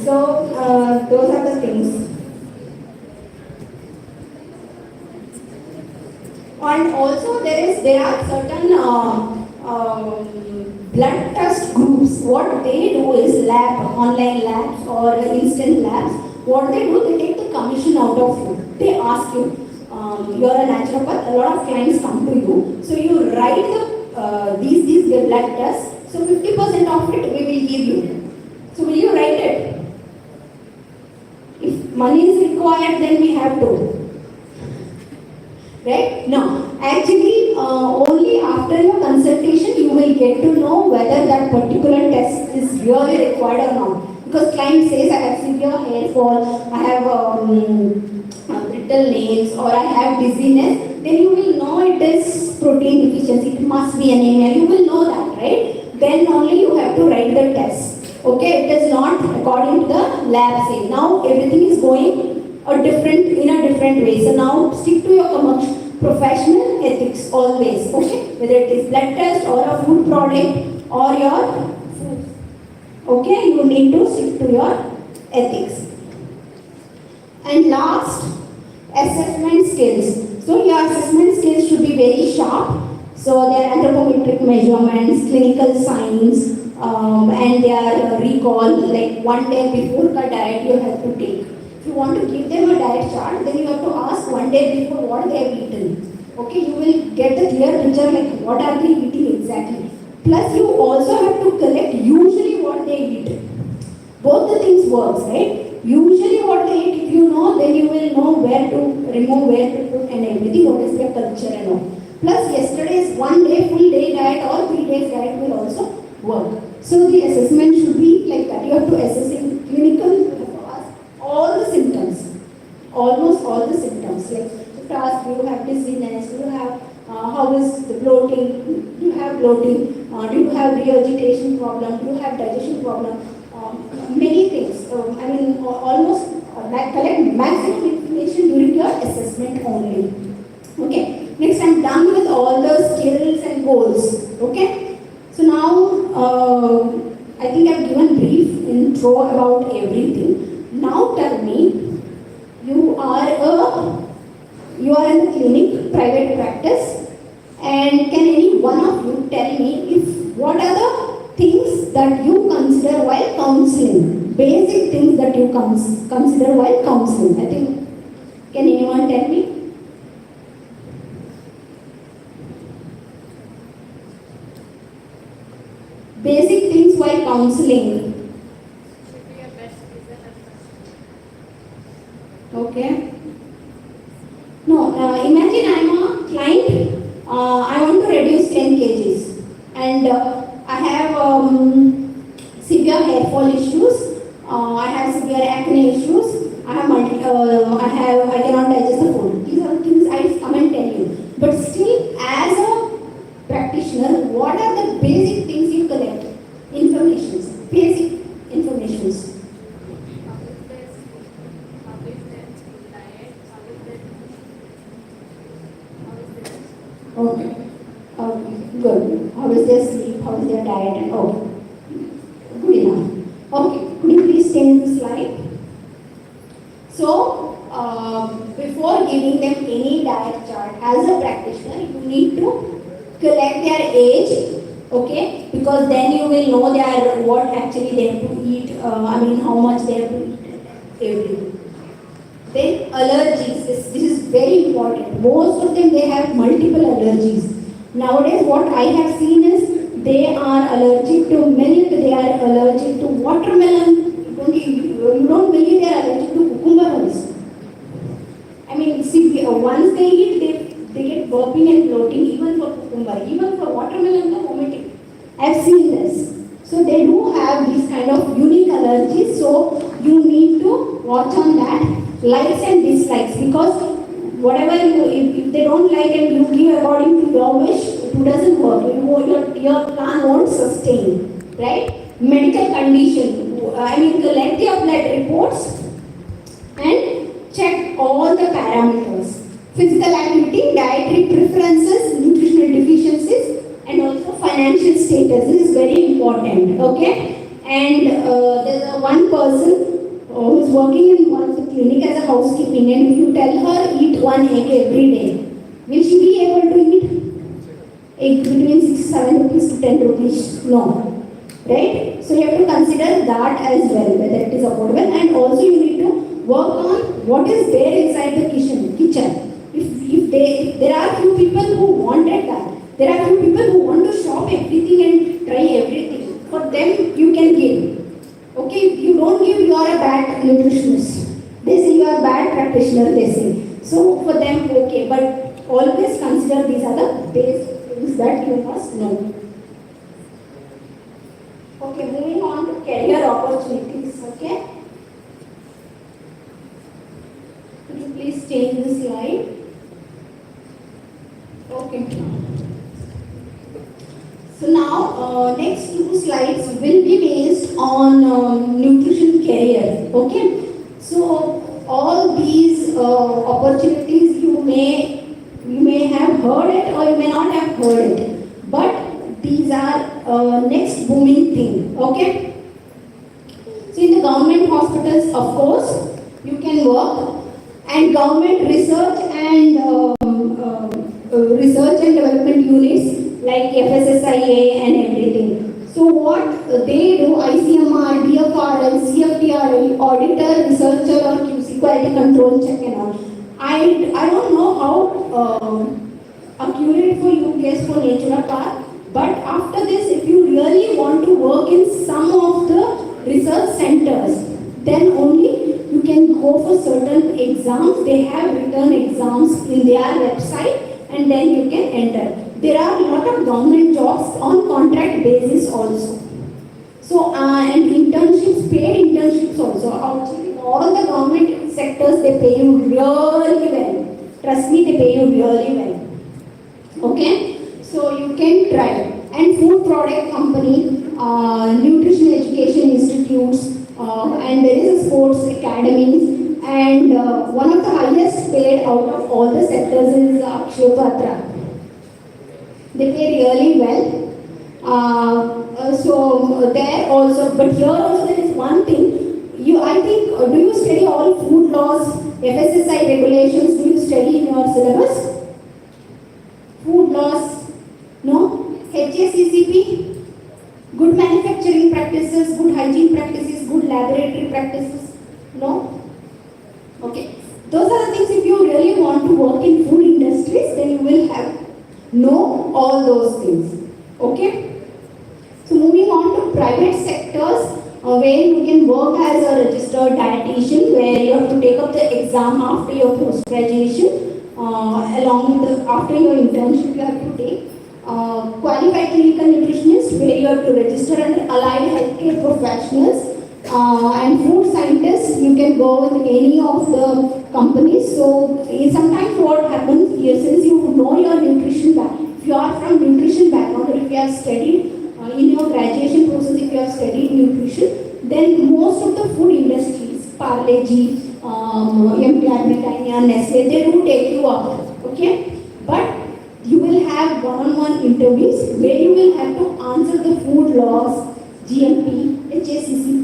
So those are the things. And also there are certain blood test groups. What they do is online labs or instant labs. What they do, they take the commission out of you. They ask you, you're a naturopath, a lot of clients come to you. So you write these blood tests. So 50% of it we will give you. So will you write it? If money is required, then we have to. Right? No. Actually, only after your consultation you will get to know whether that particular test is really required or not. Because client says I have severe hair fall, I have brittle nails, or I have dizziness, then you will know it is protein deficiency, it must be anemia, you will know that, right? Then only you have to write the test. Okay, it is not according to the lab say. Now everything is going in a different way. So now stick to your professional ethics always. Okay, whether it is blood test or a food product or your food. Okay, you need to stick to your ethics. And last, assessment skills. So your assessment skills should be very sharp. So there are anthropometric measurements, clinical signs, and their recall, like 1 day before the diet you have to take. If you want to give them a diet chart, then you have to ask 1 day before what they have eaten. Okay, you will get a clear picture like what are they eating exactly. Plus you also have to collect usually what they eat. Both the things works, right? Usually what they eat, if you know, then you will know where to remove, where to put and everything, what is their culture and all. Plus yesterday's 1 day full day diet or 3 days diet will also work. So the assessment should be like that. You have to assess in clinical all the symptoms, almost all the symptoms. Like you ask, do you have dizziness? Do you have how is the bloating? Do you have bloating? Do you have regurgitation problem? Do you have digestion problem? Many things. Almost collect maximum information during your assessment only. Okay. Next, I'm done with all the skills and goals. Okay. So now I think I've given brief intro about everything. Now tell me, you are in the clinic, private practice, and can any one of you tell me what are the things that you consider while counseling? Basic things that you consider while counseling. I think, can anyone tell me? Basic things while counseling. Okay. No, imagine I'm a client, I want to reduce 10 kgs and I have severe hair fall issues, I have severe acne issues, I cannot digest the food. These are things I come and tell you. But still, as a practitioner, what are the basic things you collect? Informations, basic informations. Okay. Good. How is their sleep? How is their diet? And good enough. Okay. Could you please change the slide? So, before giving them any diet chart, as a practitioner, you need to collect their age. Okay, because then you will know what actually they have to eat. How much they have to eat every day. Then allergies, this is very important. Most of them, they have multiple allergies. Nowadays, what I have seen is they are allergic to milk, they are allergic to watermelon. You don't believe they are allergic to cucumber also. Once they eat, they get burping and bloating even for cucumber, even for watermelon, they're vomiting. I've seen this. So they do have these kind of unique allergies. So you need to watch on that. Likes and dislikes, because whatever if they don't like and you give according to your wish, it doesn't work. Your plan won't sustain, right? Medical condition. Collect your blood reports and check all the parameters. Physical activity, dietary preferences, nutritional deficiencies, and also financial status. This is very important. Okay. and there's one person who's working in one of the clinic as a housekeeping, and if you tell her eat one egg every day, will she be able to eat egg between 6 7 rupees to 10 rupees? No, right? So you have to consider that as well, whether it is affordable, and also you need to work on what is there inside the kitchen. If there are few people who wanted that, there are few people who want to shop everything and try everything. For them, you can give. Okay, if you don't give, you are a bad nutritionist. They say you are a bad practitioner, they say. So for them, okay, but always consider these are the basic things that you must know. Okay, moving on to career opportunities. Okay, could you please change the slide? Okay. So now, next two slides will be based on nutrition career. Okay. So all these opportunities you may have heard it or you may not have heard it, but these are next booming thing. Okay. So in the government hospitals, of course, you can work, and government research and development units like FSSIA and everything. So what they do, ICMR, DFRL, CFTRL, auditor, researcher or QC, quality control check and all. I don't know how accurate for you guys for naturopath, but after this, if you really want to work in some of the research centers, then only you can go for certain exams. They have written exams in their website, and then you can enter. There are a lot of government jobs on contract basis also. So and internships, paid internships also. Actually, all the government sectors, they pay you really well. Trust me, they pay you really well. Okay, so you can try. And food product company, nutrition education institutes, and there is a sports academies. And one of the highest paid out of all the sectors is Akshaya. They pay really well. So there also, but here also there is one thing. I think, do you study all food laws, FSSI regulations? Do you study in your syllabus? Food laws? No? HACCP? Good manufacturing practices, good hygiene practices, good laboratory practices? No? Okay. Those are the things. If you really want to work in food industries, then you will have know all those things. Okay. So moving on to private sectors, where you can work as a registered dietitian, where you have to take up the exam after your post graduation, along with after your internship you have to take. Qualified clinical nutritionist, where you have to register under allied healthcare professionals. And food scientists, you can go with any of the companies. So sometimes what happens here, since you know your nutrition background, if you are from nutrition background, or if you have studied in your graduation process, if you have studied nutrition, then most of the food industries, Parle-G, MTR, Britannia, Nestle, they do take you up. Okay, but you will have one-on-one interviews where you will have to answer the food laws, GMP, HACCP,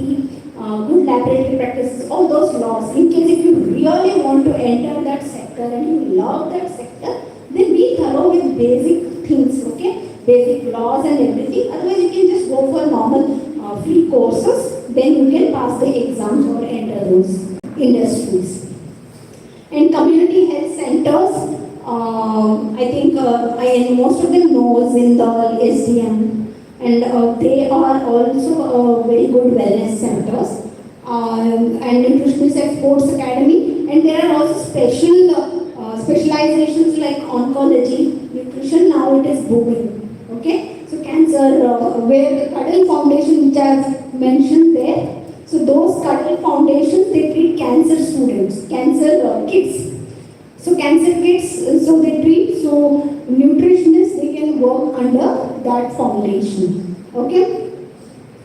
good laboratory practices, all those laws. In case if you really want to enter that sector and you love that sector, then be thorough with basic things, okay? Basic laws and everything. Otherwise, you can just go for normal free courses. Then you can pass the exams or enter those industries. And community health centers, I think most of them knows in the SDM. And they are also very good wellness centers, and nutritionists at sports academy, and there are also specializations like oncology, nutrition. Now it is booming. Okay, so cancer, where the Cuddle Foundation, which I have mentioned there. So those Cuddle Foundations, they treat cancer students, cancer kids. So cancer kids, so they treat. So nutritionists, they can work under that foundation. Okay.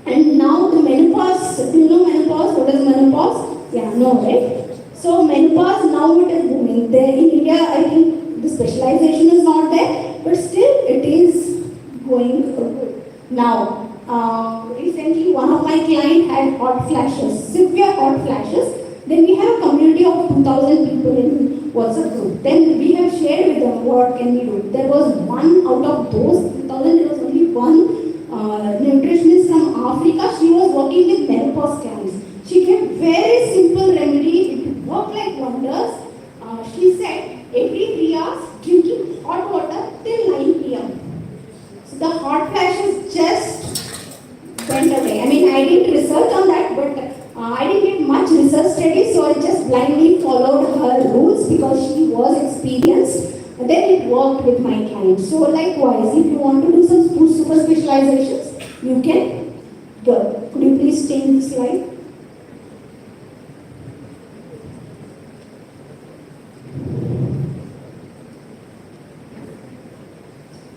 And now the menopause. Do you know menopause? What is menopause? Yeah, no, right? So menopause, now it is booming. There in India, I think the specialization is not there, but still it is going good. Now, recently one of my clients had hot flashes, severe hot flashes. Then we have a community of 2,000 people in WhatsApp group. Then we have shared with them what can we do. There was one out of those 2,000, there was only one nutritionist from Africa. She was working with menopause clients. She gave very simple remedy. It worked like wonders. She said every 3 hours drinking hot water till 9 p.m. So the hot flashes just went away. I mean, I didn't research on that, but I didn't get much research study, so I just blindly followed her rules because she was experienced. Then it worked with my clients. So likewise, if you want to do some super specializations, you can go. Could you please change the slide?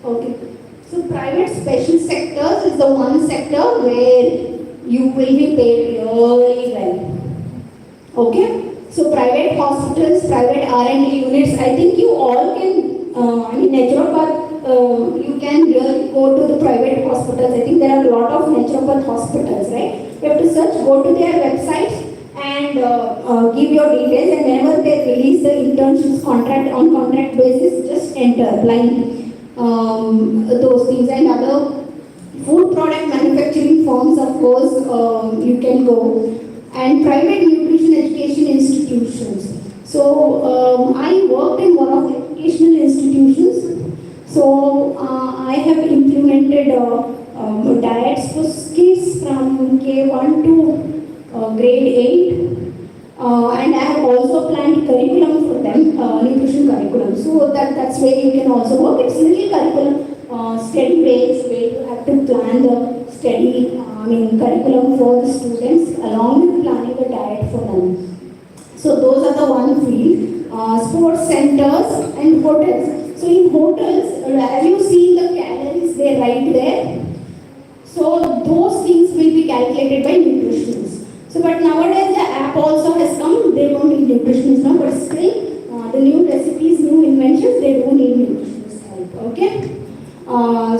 Okay. So private special sectors is the one sector where you will be paid really well. Okay? So private hospitals, private R&D units, I think you all can, naturopath, you can really go to the private hospitals. I think there are a lot of naturopath hospitals, right? You have to search, go to their websites and give your details, and whenever they release the internships on contract basis, just enter blindly. Those things and other food product manufacturing firms, of course, you can go, and private nutrition education institutions. So I worked in one of the educational institutions. So I have implemented diets for kids from K1 to grade 8. And I have also planned curriculum for them, nutrition curriculum. So that's where you can also work. It's little curriculum, study based, where you have to plan the study, curriculum for the students along with planning the diet for them. So those are the one field. Sports centers and hotels. So in hotels, have you seen the calories they write there? So those things will be calculated by nutritionists. So but nowadays the app also has come, they don't need nutritionists now, but still the new recipes, new inventions, they don't need nutritionists help, okay?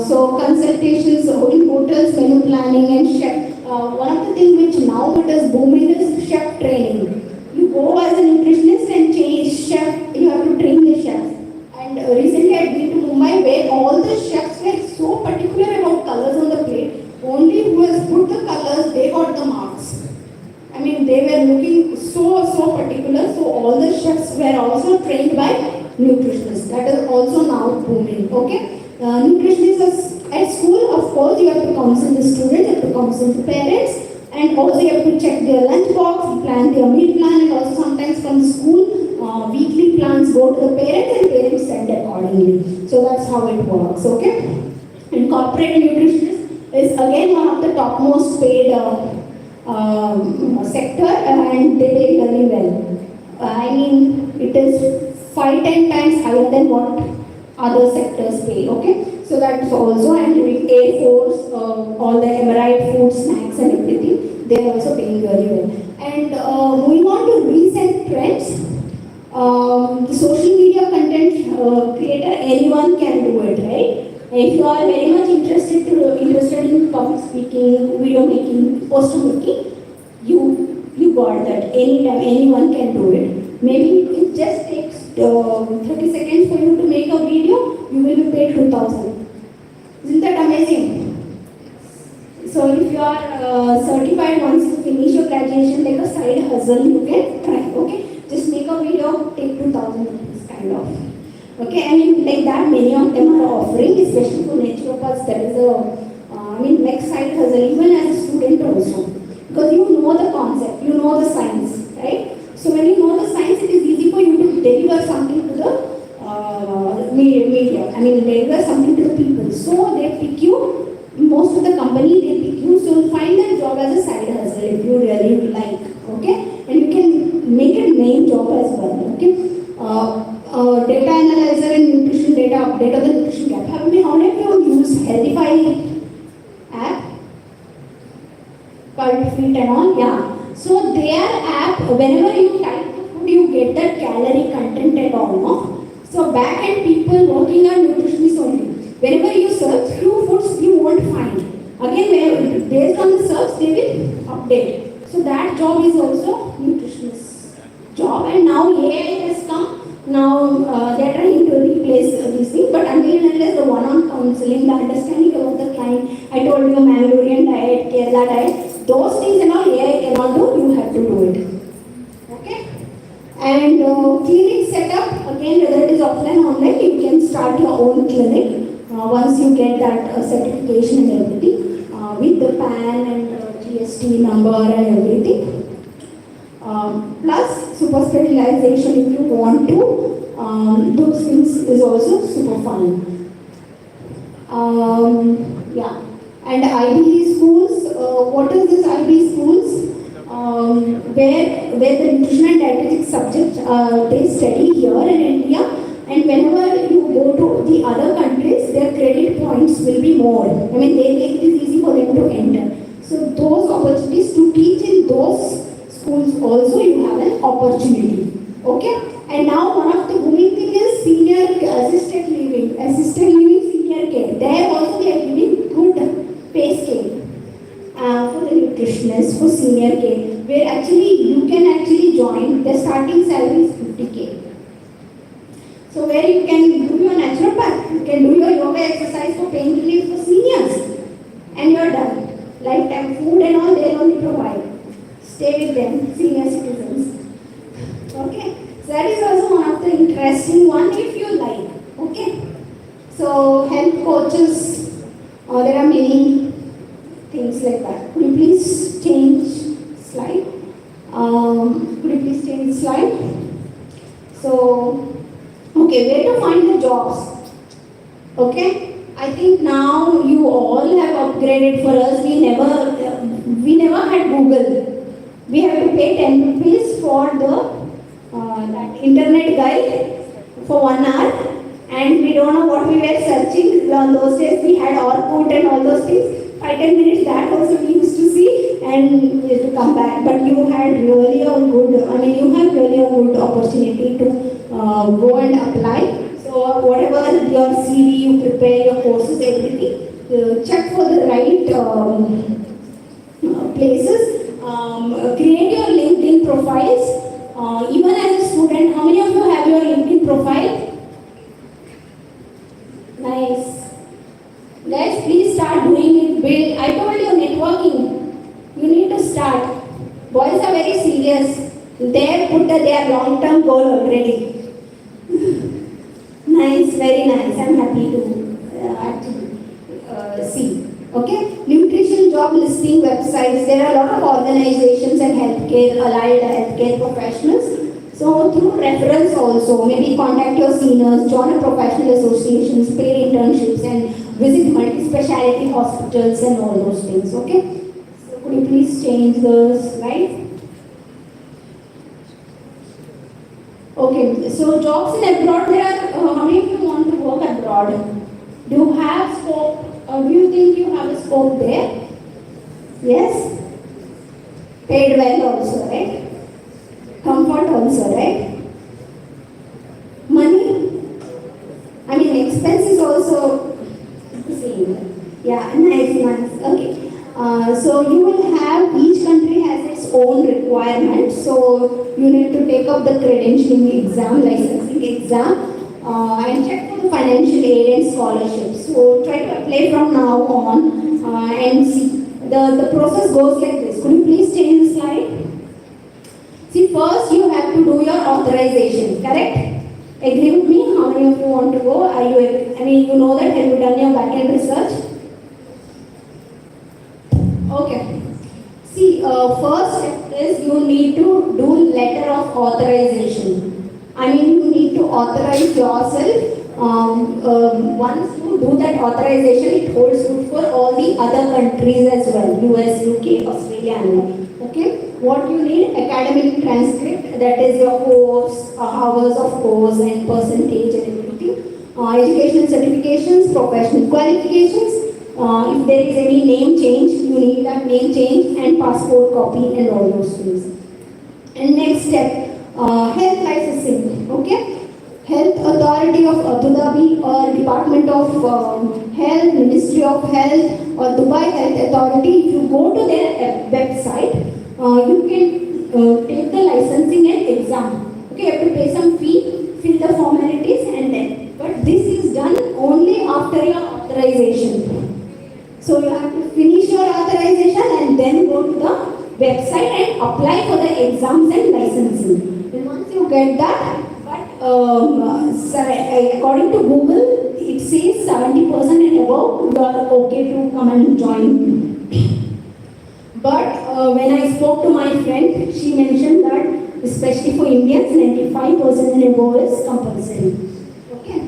So consultations in hotels, menu planning and chef. One of the things which now it is booming is chef training. You go as a nutritionist and change chef, you have to train the chefs. And recently I went to Mumbai where all the chefs were so particular about colors on the plate. Only who has put the colors, they got the marks. I mean, they were looking so particular. So all the chefs were also trained by nutritionists. That is also now booming. Okay, nutritionists at school, of course, you have to counsel the students, you have to counsel the parents, and also you have to check their lunch box, plan their meal plan, and also sometimes from the school, weekly plans go to the parents and parents send accordingly. So that's how it works. Okay, and corporate nutritionist is again one of the topmost paid sector, and they pay very well. I mean, it is 5-10 times higher than what other sectors pay. Okay, so that's also, and during Air Force, all the emirate food, snacks, and everything, they are also paying very well. And moving on to recent trends, the social media content creator, anyone can do it, right? If you are very much interested in public speaking, video making, poster making, you got that. Anytime, anyone can do it. Maybe it just takes 30 seconds for you to make a video, you will be paid 2,000. Isn't that amazing? So if you are certified, once you finish your graduation, like a side hustle, you can try. Okay, just make a video, take 2,000 rupees, kind of. Okay, I mean, like that, many of them are offering, especially for naturopaths. That is like side hustle, even as a student also. Because you know the concept, you know the science, right? So when you know the science, it is easy for you to deliver something to the media. I mean, deliver something to the people. So they pick you, most of the company, they pick you. So you find that job as a side hustle if you really like, okay? And you can make a main job as well, okay? Data analyzer and nutrition data update of the nutrition gap. Have you used Healthify app? Cult Fit and all, yeah. So their app, whenever you type the food, you get the calorie content and all, no? So back end people working on nutritionists only. Whenever you search few foods, you won't find. Again, based on the search, they will update. So that job is also nutritionist job. And now AI has come. Now they are trying to replace these things. But until and unless the one-on counseling, the understanding about the client, I told you Mangalorean diet, Kerala diet, those things and all AI cannot do. You have to do it. Okay. And clinic setup, again, whether it is offline or online, you can start your own clinic once you get that certification and everything with the PAN and GST number and everything. Plus super specialization if you want to, those things is also super fun. Yeah. And IB schools, what is this IB schools? Where the nutrition and dietetic subject they study here in India, and whenever you go to the other countries, their credit points will be more. I mean, they make it easy for them to enter. So those opportunities to teach in those schools also you have an opportunity. Okay? And now one of the booming thing is senior assisted living senior care. There also they are giving good pay scale. For the nutritionists, for senior care, where actually you can actually join, the starting salary is 50K. So where you can do your naturopath, you can do your yoga exercise for pain relief for seniors, and you are done. Lifetime food and all they only provide. Stay with them, senior citizens. Okay, so that is also one of the interesting one if you like. Okay, so health coaches, there are many things like that. Could you please change slide? So, okay, where to find the jobs? Okay, I think now you all have upgraded. For us, we never had Google. We have to pay 10 rupees for the that internet guide for 1 hour, and we don't know what we were searching. On those days, we had Orkut and all those things. 5-10 minutes that also we used to see and we used to come back. But you had really a good, you have really a good opportunity to go and apply. So whatever your CV you prepare, your courses, everything, check for the right places. Create your LinkedIn profiles. Even as a student, how many of you have your LinkedIn profile? Nice. Guys, please start doing it. Build. I told you networking. You need to start. Boys are very serious. They put their long-term goal already. Nice, very nice. I'm happy to actually see. Okay, nutrition job listing websites. There are a lot of organizations and healthcare, allied healthcare professionals. So through reference also, maybe contact your seniors, join a professional associations, paid internships, and visit multi-speciality hospitals and all those things. Okay. So could you please change the slide? Okay. So jobs in abroad. There are how many of you want to work abroad? Do you have scope? Do you think you have a scope there? Yes. Paid well also, right? Comfort also, right? Money? Expenses also the same. Yeah, nice. Okay. So you will have, each country has its own requirements. So you need to take up the credentialing exam, licensing exam, and check for the financial aid and scholarships. So try to apply from now on and see. The process goes like this. Could you please change the slide? See, first you have to do your authorization, correct? Agree with me? How many of you want to go? Are you, you know that, have you done your back-end research? Okay. See, first step is you need to do letter of authorization. You need to authorize yourself. Once you do that authorization, it holds good for all the other countries as well, US, UK, Australia and all. Okay? What you need? Academic transcript, that is your course, hours of course and percentage and everything. Educational certifications, professional qualifications. If there is any name change, you need that name change and passport copy and all those things. And next step, health licensing. Okay? Health Authority of Abu Dhabi or Department of Health, Ministry of Health, or Dubai Health Authority, if you go to their website, you can take the licensing and exam. Okay, you have to pay some fee, fill the formalities, and then. But this is done only after your authorization. So you have to finish your authorization and then go to the website and apply for the exams and licensing. And once you get that, according to Google, it says 70% and above, you are okay to come and join. But when I spoke to my friend, she mentioned that especially for Indians, 95% and above is compulsory. Okay.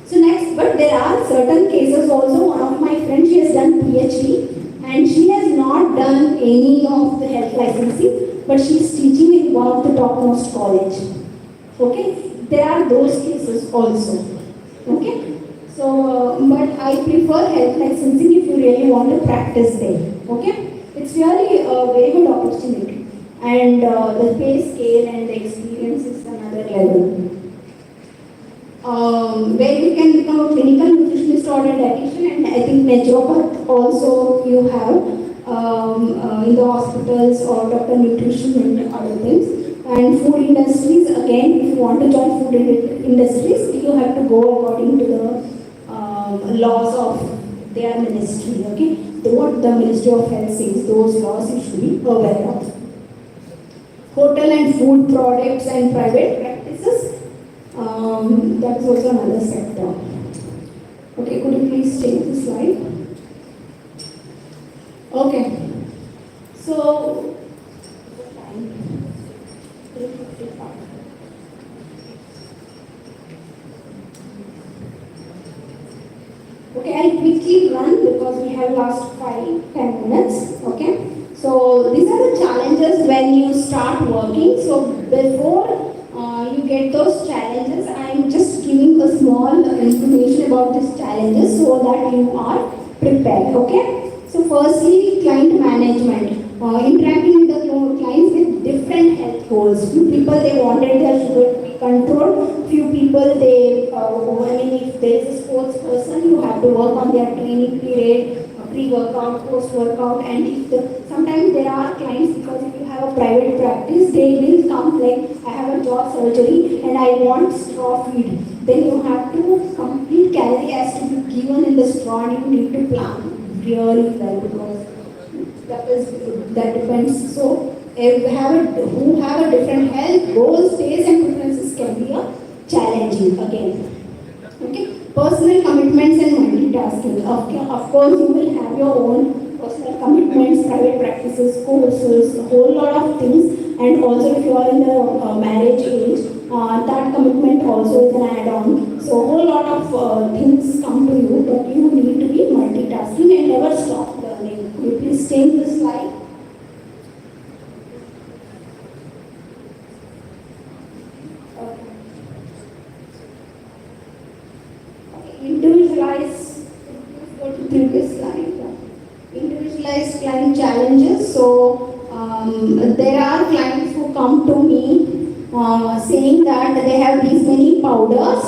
So next, but there are certain cases also. One of my friends, she has done PhD and she has not done any of the health licensing, but she is teaching in one of the topmost college. Okay, there are those cases also. Okay, so but I prefer health licensing if you really want to practice there. Okay, it's really a very good opportunity, and the pay scale and the experience is another level. Where you can become a clinical nutritionist or a dietitian, and I think naturopath also you have in the hospitals or doctor nutrition and other things. And food industries, again, if you want to join food industries, you have to go according to the laws of their ministry, okay? What the Ministry of Health says, those laws you should be aware of. Hotel and food products and private practices, that is also another sector. Okay, could you please change the slide? Okay, so okay, I'll quickly run because we have last 5-10 minutes. Okay, so these are the challenges when you start working. So before you get those challenges, I'm just giving a small information about these challenges so that you are prepared. Okay, so firstly, client management. Interacting with the clients with different health goals. Few people they wanted their sugar to be controlled. Few people they, if there is a sports person, you have to work on their training period, pre-workout, post-workout, and if sometimes there are clients because if you have a private practice, they will come like I have a jaw surgery and I want straw feed. Then you have to complete calorie has to be given in the straw and you need to plan really well because that depends. So, who have a different health goals, tastes, and preferences can be a challenging again. Okay, personal commitments and multitasking. Of course, you will have your own personal commitments, private practices, courses, a whole lot of things. And also, if you are in the marriage age, that commitment also is an add-on. So, a whole lot of things come to you, but you need to be multitasking and never stop learning. Could you please change the slide? Individualized, go to previous slide. Individualized client challenges. So there are clients who come to me saying that they have these many powders.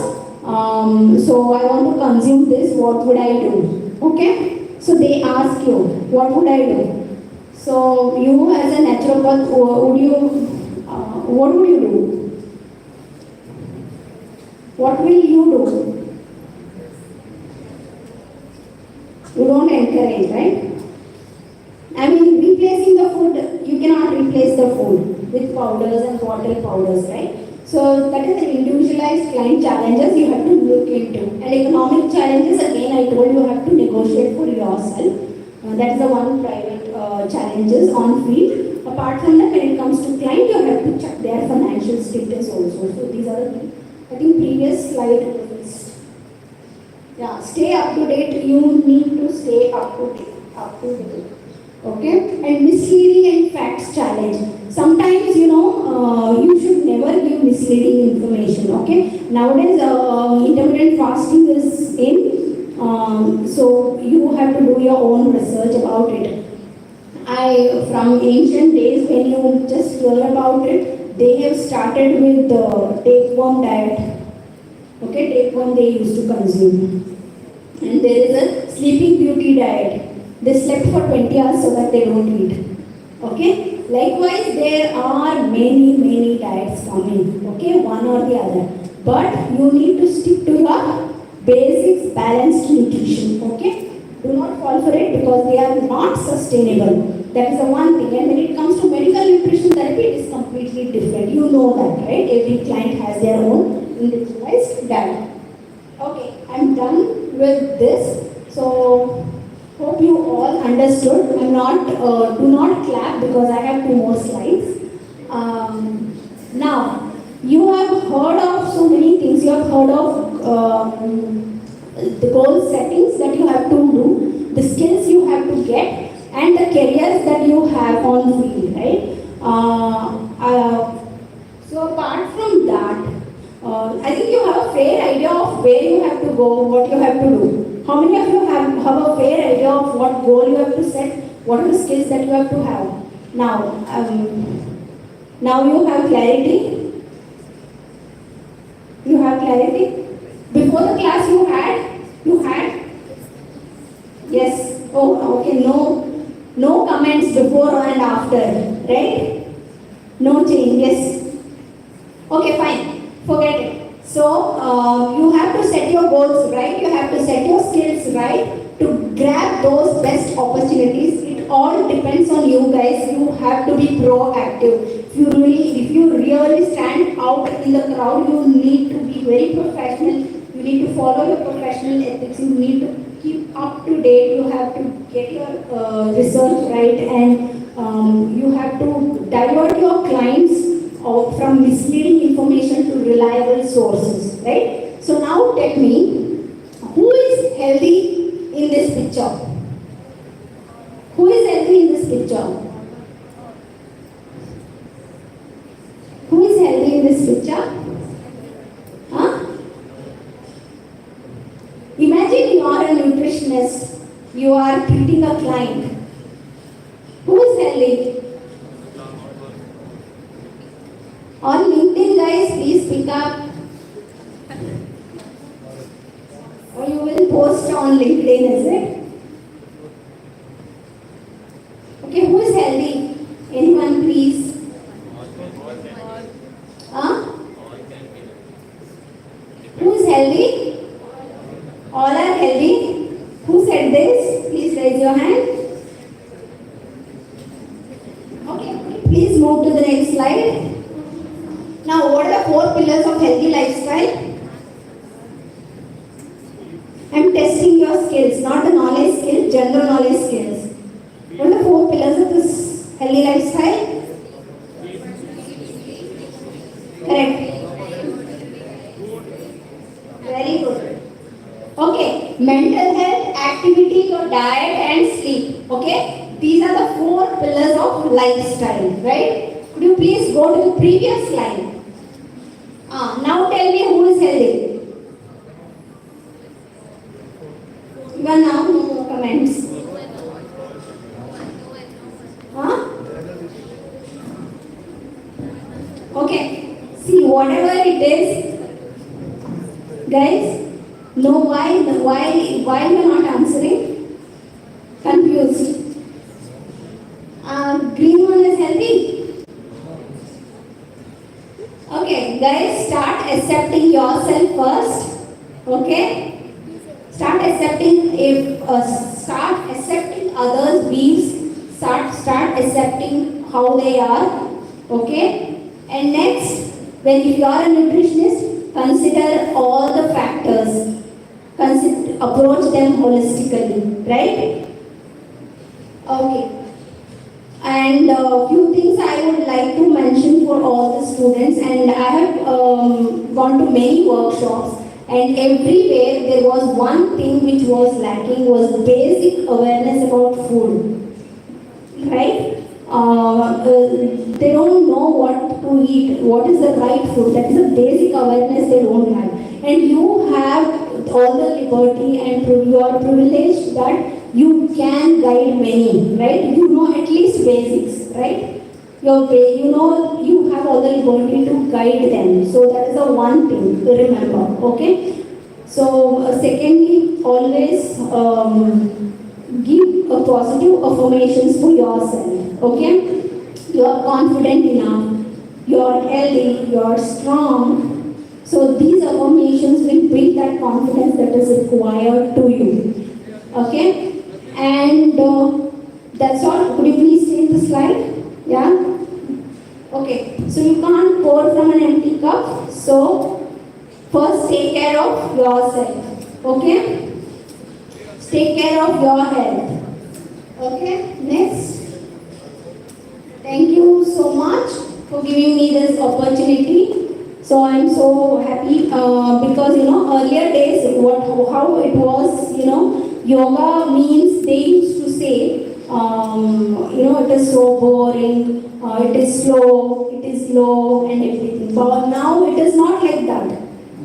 So I want to consume this. What would I do? Okay. So they ask you, what would I do? So you as a naturopath, what would you do? What will you do? You don't encourage, right? I mean, replacing the food, you cannot replace the food with powders and bottle powders, right? So that is the individualized client challenges you have to look into. And economic challenges, again, I told you have to negotiate for yourself. That is the one private challenges on field. Apart from that, when it comes to client, you have to check their financial status also. So these are the, I think previous slide was. Yeah, stay up to date. You need to stay up to date. Okay? And misleading and facts challenge. Sometimes, you should never give misleading information. Okay? Nowadays, intermittent fasting is in. So you have to do your own research about it. From ancient days, when you just hear about it, they have started with the tapeworm diet. Okay, tapeworm they used to consume. And there is a Sleeping Beauty diet. They slept for 20 hours so that they don't eat. Okay? Likewise, there are many diets coming. Okay? One or the other. But you need to stick to your basics, balanced nutrition. Okay? Do not fall for it because they are not sustainable. That is the one thing. And when it comes to medical nutrition therapy, it is completely different. You know that, right? Every client has their own individualized diet. Okay, I'm done with this. So, hope you all understood. I'm not, do not clap because I have 2 more slides. Now, you have heard of so many things. You have heard of the goal settings that you have to do, the skills you have to get, and the careers that you have on the field, right? So apart from that, I think you have a fair idea of where you have to go, what you have to do. How many of you have a fair idea of what goal you have to set, what are the skills that you have to have? Now you have clarity. You have clarity. Before the class you had? Yes. Oh, okay. No comments before and after, right? No change. Yes. Okay, fine. Forget it. So you have to set your goals right. You have to set your skills right to grab those best opportunities. It all depends on you guys. You have to be proactive. If you really stand out in the crowd, you need to be very professional. You need to follow your professional ethics. You need to keep up to date. You have to get your research right, and you have to divert your clients from misleading information to reliable sources, right? So now tell me, who is healthy in this picture? Who is healthy in this picture? Who is healthy in this picture? Huh? Imagine you are a nutritionist. You are treating a client. Who is healthy? On LinkedIn, guys, please pick up. Or you will post on LinkedIn, is it? Okay, who is healthy? Anyone, please? Huh? Who is healthy? All are healthy? Who said this? Please raise your hand. Okay, please move to the next slide. Now, what are the 4 pillars of healthy lifestyle? I'm testing your skills, not the knowledge skills, general knowledge skills. What are the 4 pillars of this healthy lifestyle? Correct. Very good. Okay, mental health, activity, your diet and sleep. Okay, these are the 4 pillars of lifestyle, right? Could you please go to the previous slide? Now tell me who is healthy. Even now, no comments. Huh? Okay. See, whatever it is, guys, know why you are not answering? Confused. Green one is healthy. Okay, guys, start accepting yourself first. Okay, start accepting others' beliefs. Start accepting how they are. Okay, and next, if you are a nutritionist, consider all the factors. Approach them holistically, right? Okay. And a few things I would like to mention for all the students, and I have gone to many workshops, and everywhere there was one thing which was lacking, was basic awareness about food, right? They don't know what to eat, what is the right food. That is a basic awareness they don't have, and you have all the liberty and you are privileged that you can guide many, right? You know at least basics, right? You have all the liberty to guide them. So that is the one thing to remember, okay? So, secondly, always give a positive affirmations for yourself. Okay, you are confident enough, you are healthy, you are strong. So these affirmations will build that confidence that is required to you. Okay, and that's all. Could you please take the slide? Yeah. Okay. So you can't pour from an empty cup. So first, take care of yourself. Okay. Take care of your health. Okay. Next. Thank you so much for giving me this opportunity. So I'm so happy because earlier days how it was, yoga means they used to say it is so boring, it is slow, it is low and everything. But now it is not like that.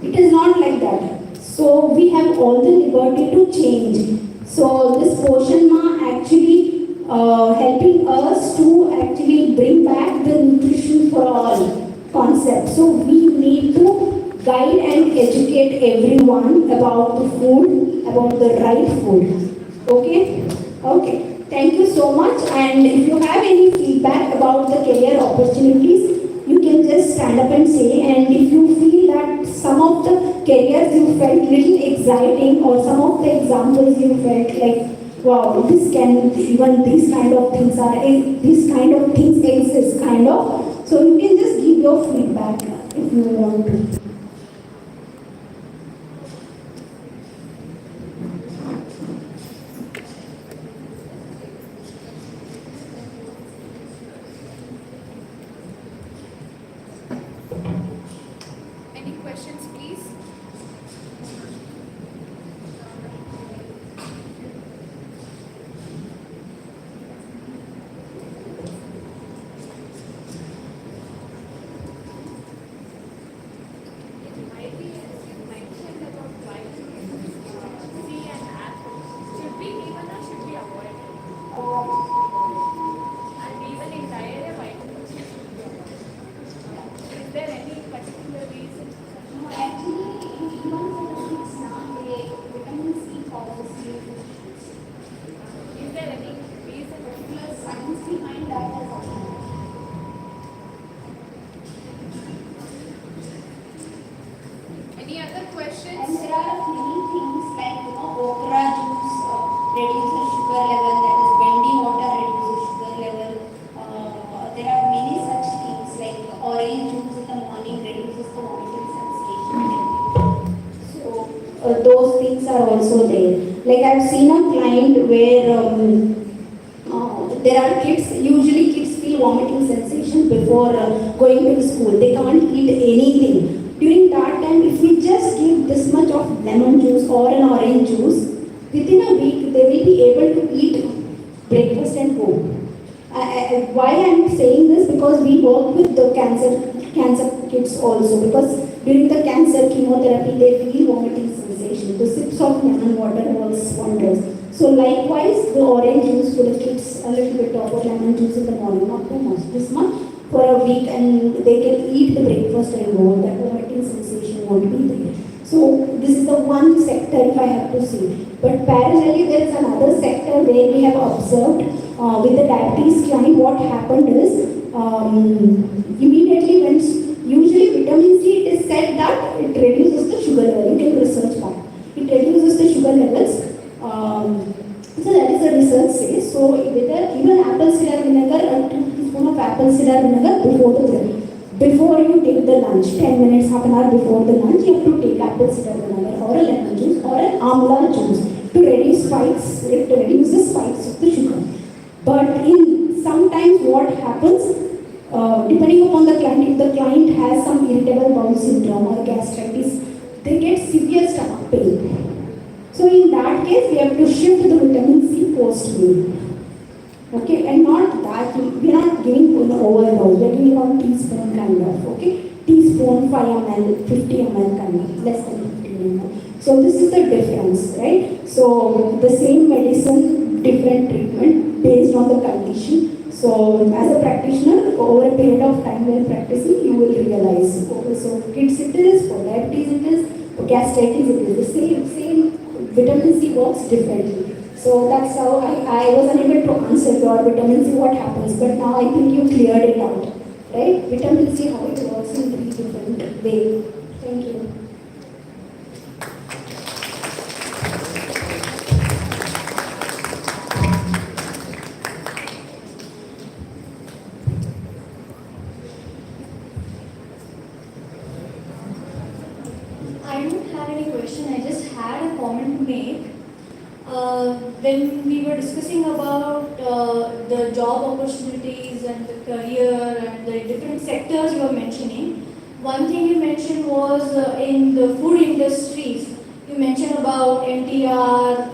It is not like that. So we have all the liberty to change. So this Poshan Maah actually helping us to actually bring back the nutrition for all concept. So we need to guide and educate everyone about the food, about the right food. Okay? Okay. Thank you so much. And if you have any feedback about the career opportunities, you can just stand up and say. And if you feel that some of the careers you felt little exciting, or some of the examples you felt like, wow, this can, even these kind of things exist, kind of. So you can just give your feedback if you want to. Any questions, please? Any other questions? And there are many things like, okra juice reduces sugar level, that is bendy water reduces sugar level. There are many such things like orange juice in the morning reduces the vomiting sensation. So those things are also there. Like I've seen a client where there are kids, usually kids feel vomiting sensation before going to the school. They can't eat anything. During that time, if we just give this much of lemon juice or an orange juice, within a week they will be able to eat breakfast and go. Why I am saying this? Because we work with the cancer kids also. Because during the cancer chemotherapy, they feel vomiting sensation. The sips of lemon water works wonders. So likewise, the orange juice for the kids, a little bit of lemon juice in the morning, not too much, this much for a week, and they can eat the breakfast and go. That vomiting sensation won't be there. So this is the one sector if I have to say. But parallelly, there is another sector where we have observed with the diabetes client. What happened is immediately when usually vitamin C, it is said that it reduces the sugar level. You can research that. It reduces the sugar levels. So that is the research says. So even apple cider vinegar, a 2 teaspoon of apple cider vinegar before you take the lunch, 10 minutes, half an hour before the lunch, you have to take apple cider vinegar or a lemon juice or an amla juice to reduce spikes. It reduces spikes of the sugar. But in sometimes what happens, depending upon the client, if the client has some irritable bowel syndrome or gastritis, they get severe stomach pain. So in that case, we have to shift the vitamin C post-meal. Okay, and not that, we are not giving an overdose, we are giving 1 teaspoon kind of, okay? Teaspoon, 5 ml, 50 ml kind of, less than 50 ml. So this is the difference, right? So the same medicine, different treatment based on the condition. So as a practitioner, over a period of time while practicing, you will realize, okay, so kids it is, for diabetes it is, gastritis, it is the same vitamin C works differently. So that's how I was unable to answer your vitamin C what happens, but now I think you cleared it out, right? Vitamin C, how it works in 3 different ways. Thank you. I don't have any question. I just had a comment to make. When we were discussing about the job opportunities and the career and the different sectors you were mentioning, one thing you mentioned was in the food industries. You mentioned about NTR,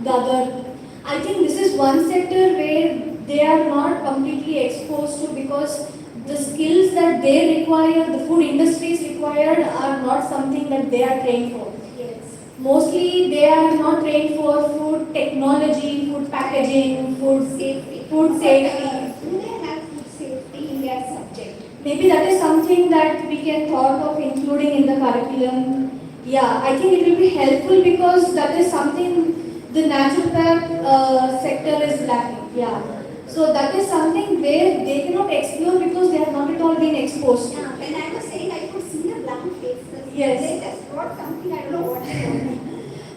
the other. I think this is one sector where they are not completely exposed to, because the skills that they require, the food industries required, are not something that they are trained for. Yes. Mostly they are not trained for food technology, food packaging, food safety. Do they have food safety in their subject? Maybe that is something that we can thought of including in the curriculum. Yeah, I think it will be helpful, because that is something the naturopath sector is lacking. Yeah. So that is something where they cannot explore because they have not at all been exposed to. Yeah, when I was saying I could see the blank faces. Yes. They just brought something, I don't know what they wanted.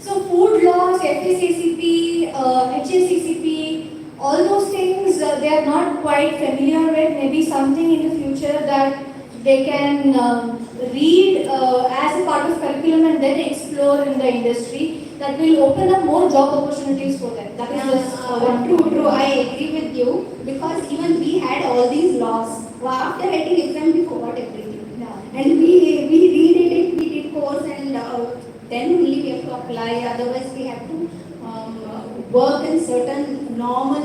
So food laws, FACCP, HACCP, all those things they are not quite familiar with. Maybe something in the future that they can read as a part of curriculum and then explore in the industry. That will open up more job opportunities for them. That is just one. True, I agree with you, because even we had all these laws. Well, after writing exam, we forgot everything. Yeah. And we redid it, we did course, and then only we have to apply. Otherwise, we have to work in certain normal,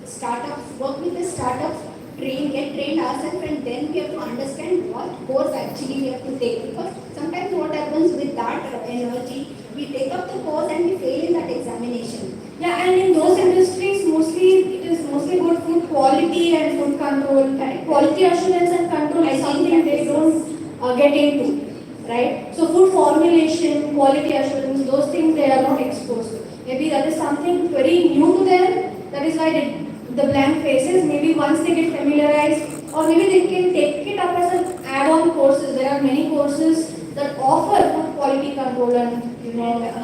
startups, work with the startups, get trained ourselves, and then we have to understand what course actually we have to take. Because sometimes what happens with that energy, we take up the course and we fail in that examination. Yeah, and in those industries, it is mostly about food quality and food control. Quality assurance and control is something they don't get into, right? So food formulation, quality assurance, those things they are not exposed to. Maybe that is something very new to them. That is why the blank faces. Maybe once they get familiarized, or maybe they can take it up as an add-on courses. There are many courses that offer food quality control and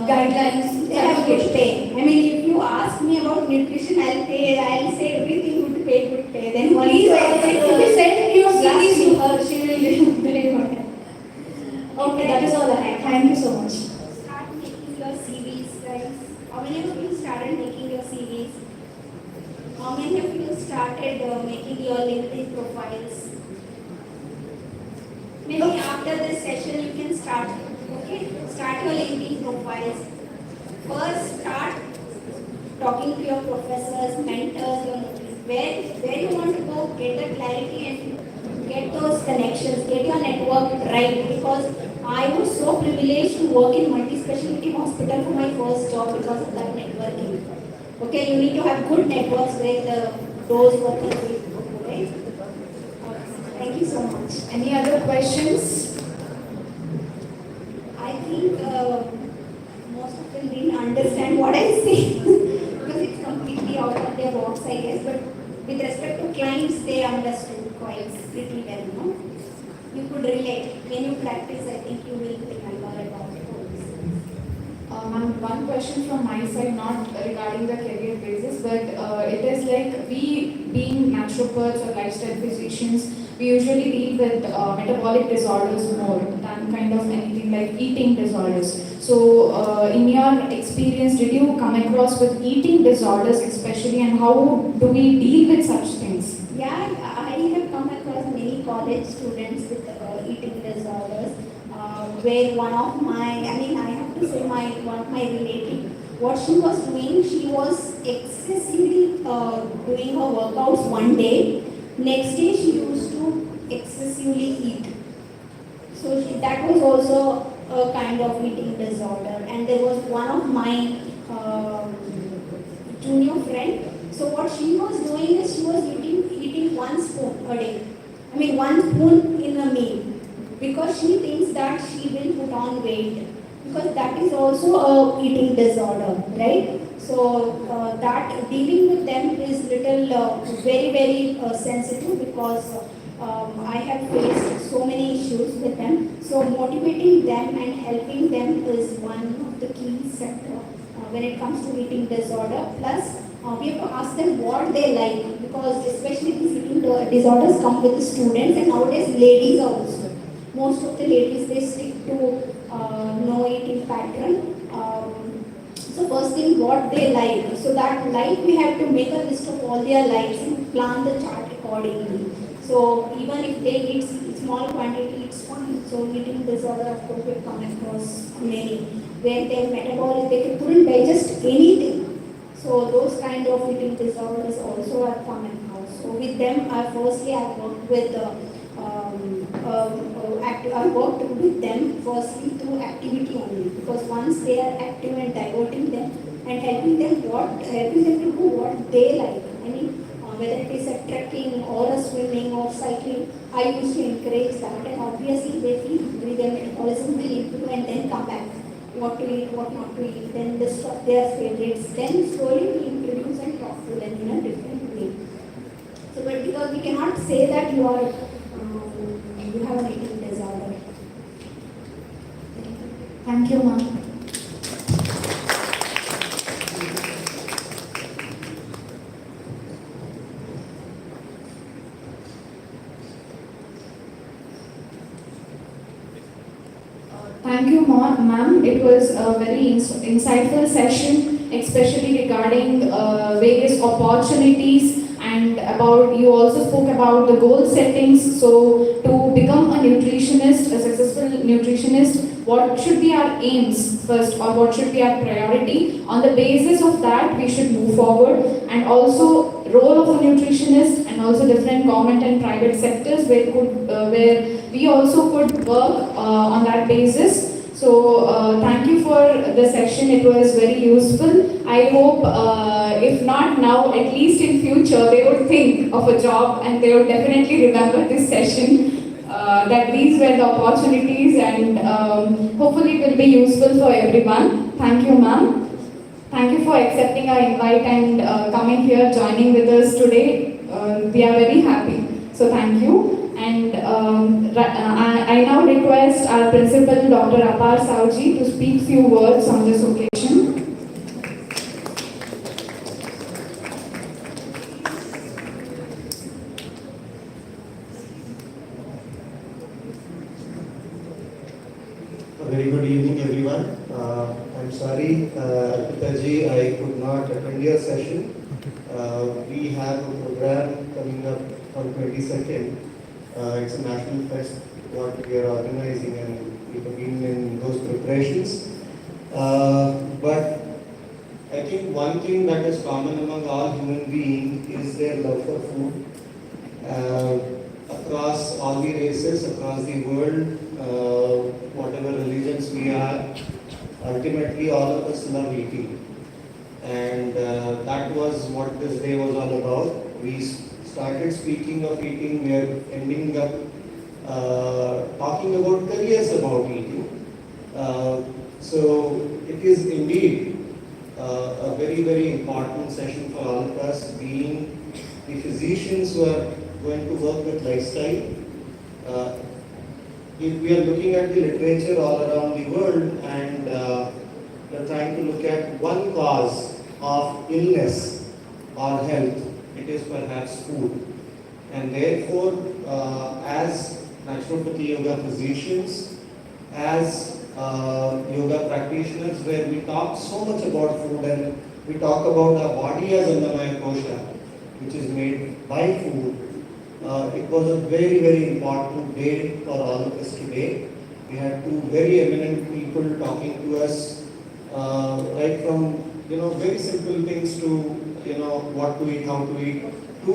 guidelines. They have good pay. If you ask me about nutrition, I'll say everything good pay. Then Please, if you send your CVs to her, she will believe on it. Okay, that is all I have. Thank you so much. Start making your CVs, guys. How many of you started making your CVs? How many of you started making your LinkedIn profiles? Maybe after this session you can start. Okay? Start your LinkedIn profiles. First, start talking to your professors, mentors, where you want to go, get the clarity and get those connections, get your network right. Because I was so privileged to work in multi-specialty hospital for my first job because of that networking. Okay, you need to have good networks where those working with, right? Thank you so much. Any other questions? I think most of them didn't understand what I say because it's completely out of their box, I guess. But with respect to clients, they understood quite pretty well, no? You could relate. When you practice, I think you will remember about it. Ma'am, one question from my side, not regarding the career basis, but it is like we being naturopaths or lifestyle physicians, we usually deal with metabolic disorders more than kind of anything like eating disorders. So, in your experience, did you come across with eating disorders especially, and how do we deal with such things? Yeah, I have come across many college students with eating disorders. Where one of my, I have to say one of my relative, what she was doing, she was excessively doing her workouts one day. Next day she used to excessively eat. So that was also a kind of eating disorder. And there was one of my junior friend. So what she was doing is she was eating 1 spoon a day. 1 spoon in a meal. because she thinks that she will put on weight, because that is also a eating disorder, right? So that dealing with them is little very sensitive, because I have faced so many issues with them. So motivating them and helping them is one of the key sector when it comes to eating disorder. Plus, we have to ask them what they like, because especially these eating disorders come with the students, and nowadays ladies also. Most of the ladies, they stick to no eating pattern. So first thing, what they like. So that like, we have to make a list of all their likes and plan the chart accordingly. So even if they eat small quantity, it's fine. So eating disorder, of course, will come across many, where their metabolism, they couldn't digest anything. So those kind of eating disorders also are common now. So with them, I worked with I worked with them firstly through activity only, because once they are active and diverting them and helping them to do what they like. I mean, whether it is a trekking or a swimming or cycling, I used to encourage that, and obviously they feel their metabolism will improve and then come back. What to eat, what not to eat, then list of their favorites, then slowly we introduce and talk to them in a different way. So, but because we cannot say that you have an eating disorder. Thank you, ma'am. Thank you, ma'am. It was a very insightful session, especially regarding various opportunities, and about, you also spoke about the goal settings. So to become a nutritionist, a successful nutritionist, what should be our aims first, or what should be our priority? On the basis of that, we should move forward. And also role of a nutritionist, and also different government and private sectors where we also could work on that basis. So thank you for the session. It was very useful. I hope if not now, at least in future, they would think of a job, and they would definitely remember this session. That these were the opportunities, and hopefully it will be useful for everyone. Thank you, ma'am. Thank you for accepting our invite and coming here, joining with us today. We are very happy. So thank you. And I now request our principal, Dr. Apar Sauji, to speak few words on this occasion. A very good evening, everyone. I'm sorry, Arpita-ji, I could not attend your session. We have a program coming up on 22nd. It's a national fest what we are organizing, and we have been in those preparations. But I think one thing that is common among all human beings is their love for food. Across all the races, across the world, whatever religions we are, ultimately all of us love eating. And that was what this day was all about. We started speaking of eating, we are ending up talking about careers about eating. So it is indeed a very important session for all of us, being the physicians who are going to work with lifestyle. If we are looking at the literature all around the world, and we are trying to look at one cause of illness or health, it is perhaps food. And therefore, as naturopathy yoga physicians, as yoga practitioners, where we talk so much about food, and we talk about our body as Annamaya Kosha, which is made by food. It was a very important day for all of us today. We had two very eminent people talking to us, right from very simple things to what to eat, how to eat, to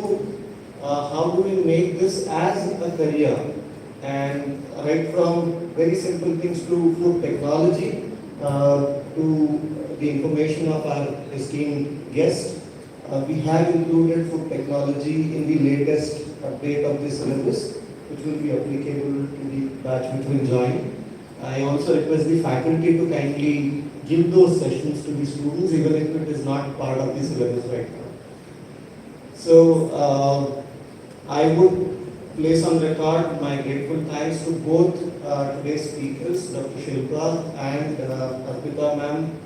how do we make this as a career, and right from very simple things to food technology, to the information of our esteemed guest. We have included food technology in the latest update of the syllabus. which will be applicable to the batch which will join. I also request the faculty to kindly give those sessions to the students, even if it is not part of the syllabus right now. So, I would place on record my grateful thanks to both today's speakers, Dr. Shilpa and Arpita ma'am,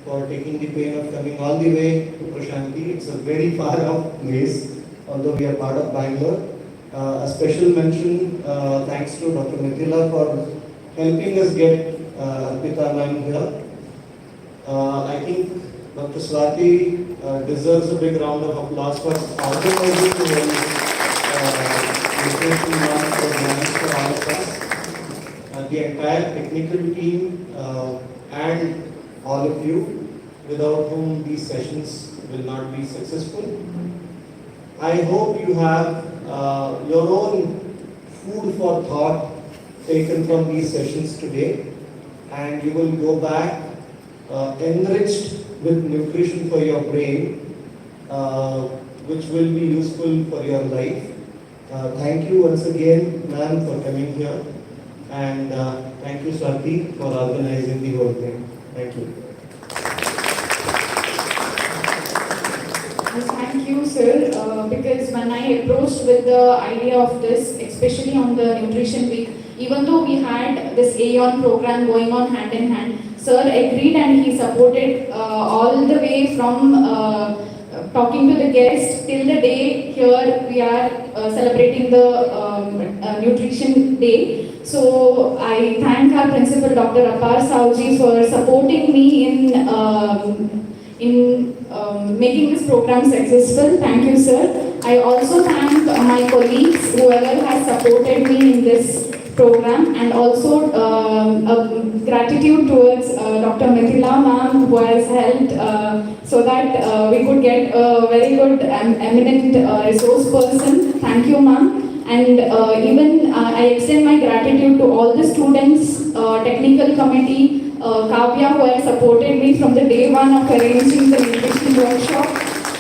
for taking the pain of coming all the way to Prashanti. It's a very far off place, although we are part of Bangalore. A special mention, thanks to Dr. Mithila for helping us get Arpita ma'am here. I think Dr. Swati deserves a big round of applause for organizing the nutrition month programs for all of us. The entire technical team and all of you, without whom these sessions will not be successful. I hope you have your own food for thought taken from these sessions today, and you will go back enriched with nutrition for your brain, which will be useful for your life. Thank you once again, ma'am, for coming here, and thank you, Swati, for organizing the whole thing. Thank you. Thank you, sir, because when I approached with the idea of this, especially on the nutrition week, even though we had this AON program going on hand in hand, sir agreed and he supported all the way from talking to the guests till the day here we are celebrating the nutrition day. So I thank our principal, Dr. Apar Sauji, for supporting me in making this program successful. Thank you, sir. I also thank my colleagues, whoever has supported me in this program, and also gratitude towards Dr. Mithila ma'am, who has helped so that we could get a very good eminent resource person. Thank you, ma'am. And even I extend my gratitude to all the students, technical committee, Kavya, who has supported me from the day one of arranging the nutrition workshop,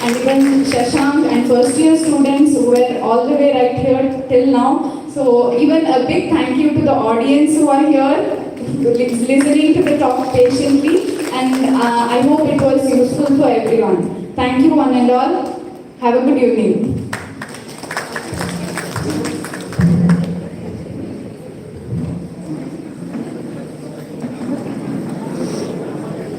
and even Shashank and first year students who were all the way right here till now. So even a big thank you to the audience who are here listening to the talk patiently, and I hope it was useful for everyone. Thank you one and all. Have a good evening.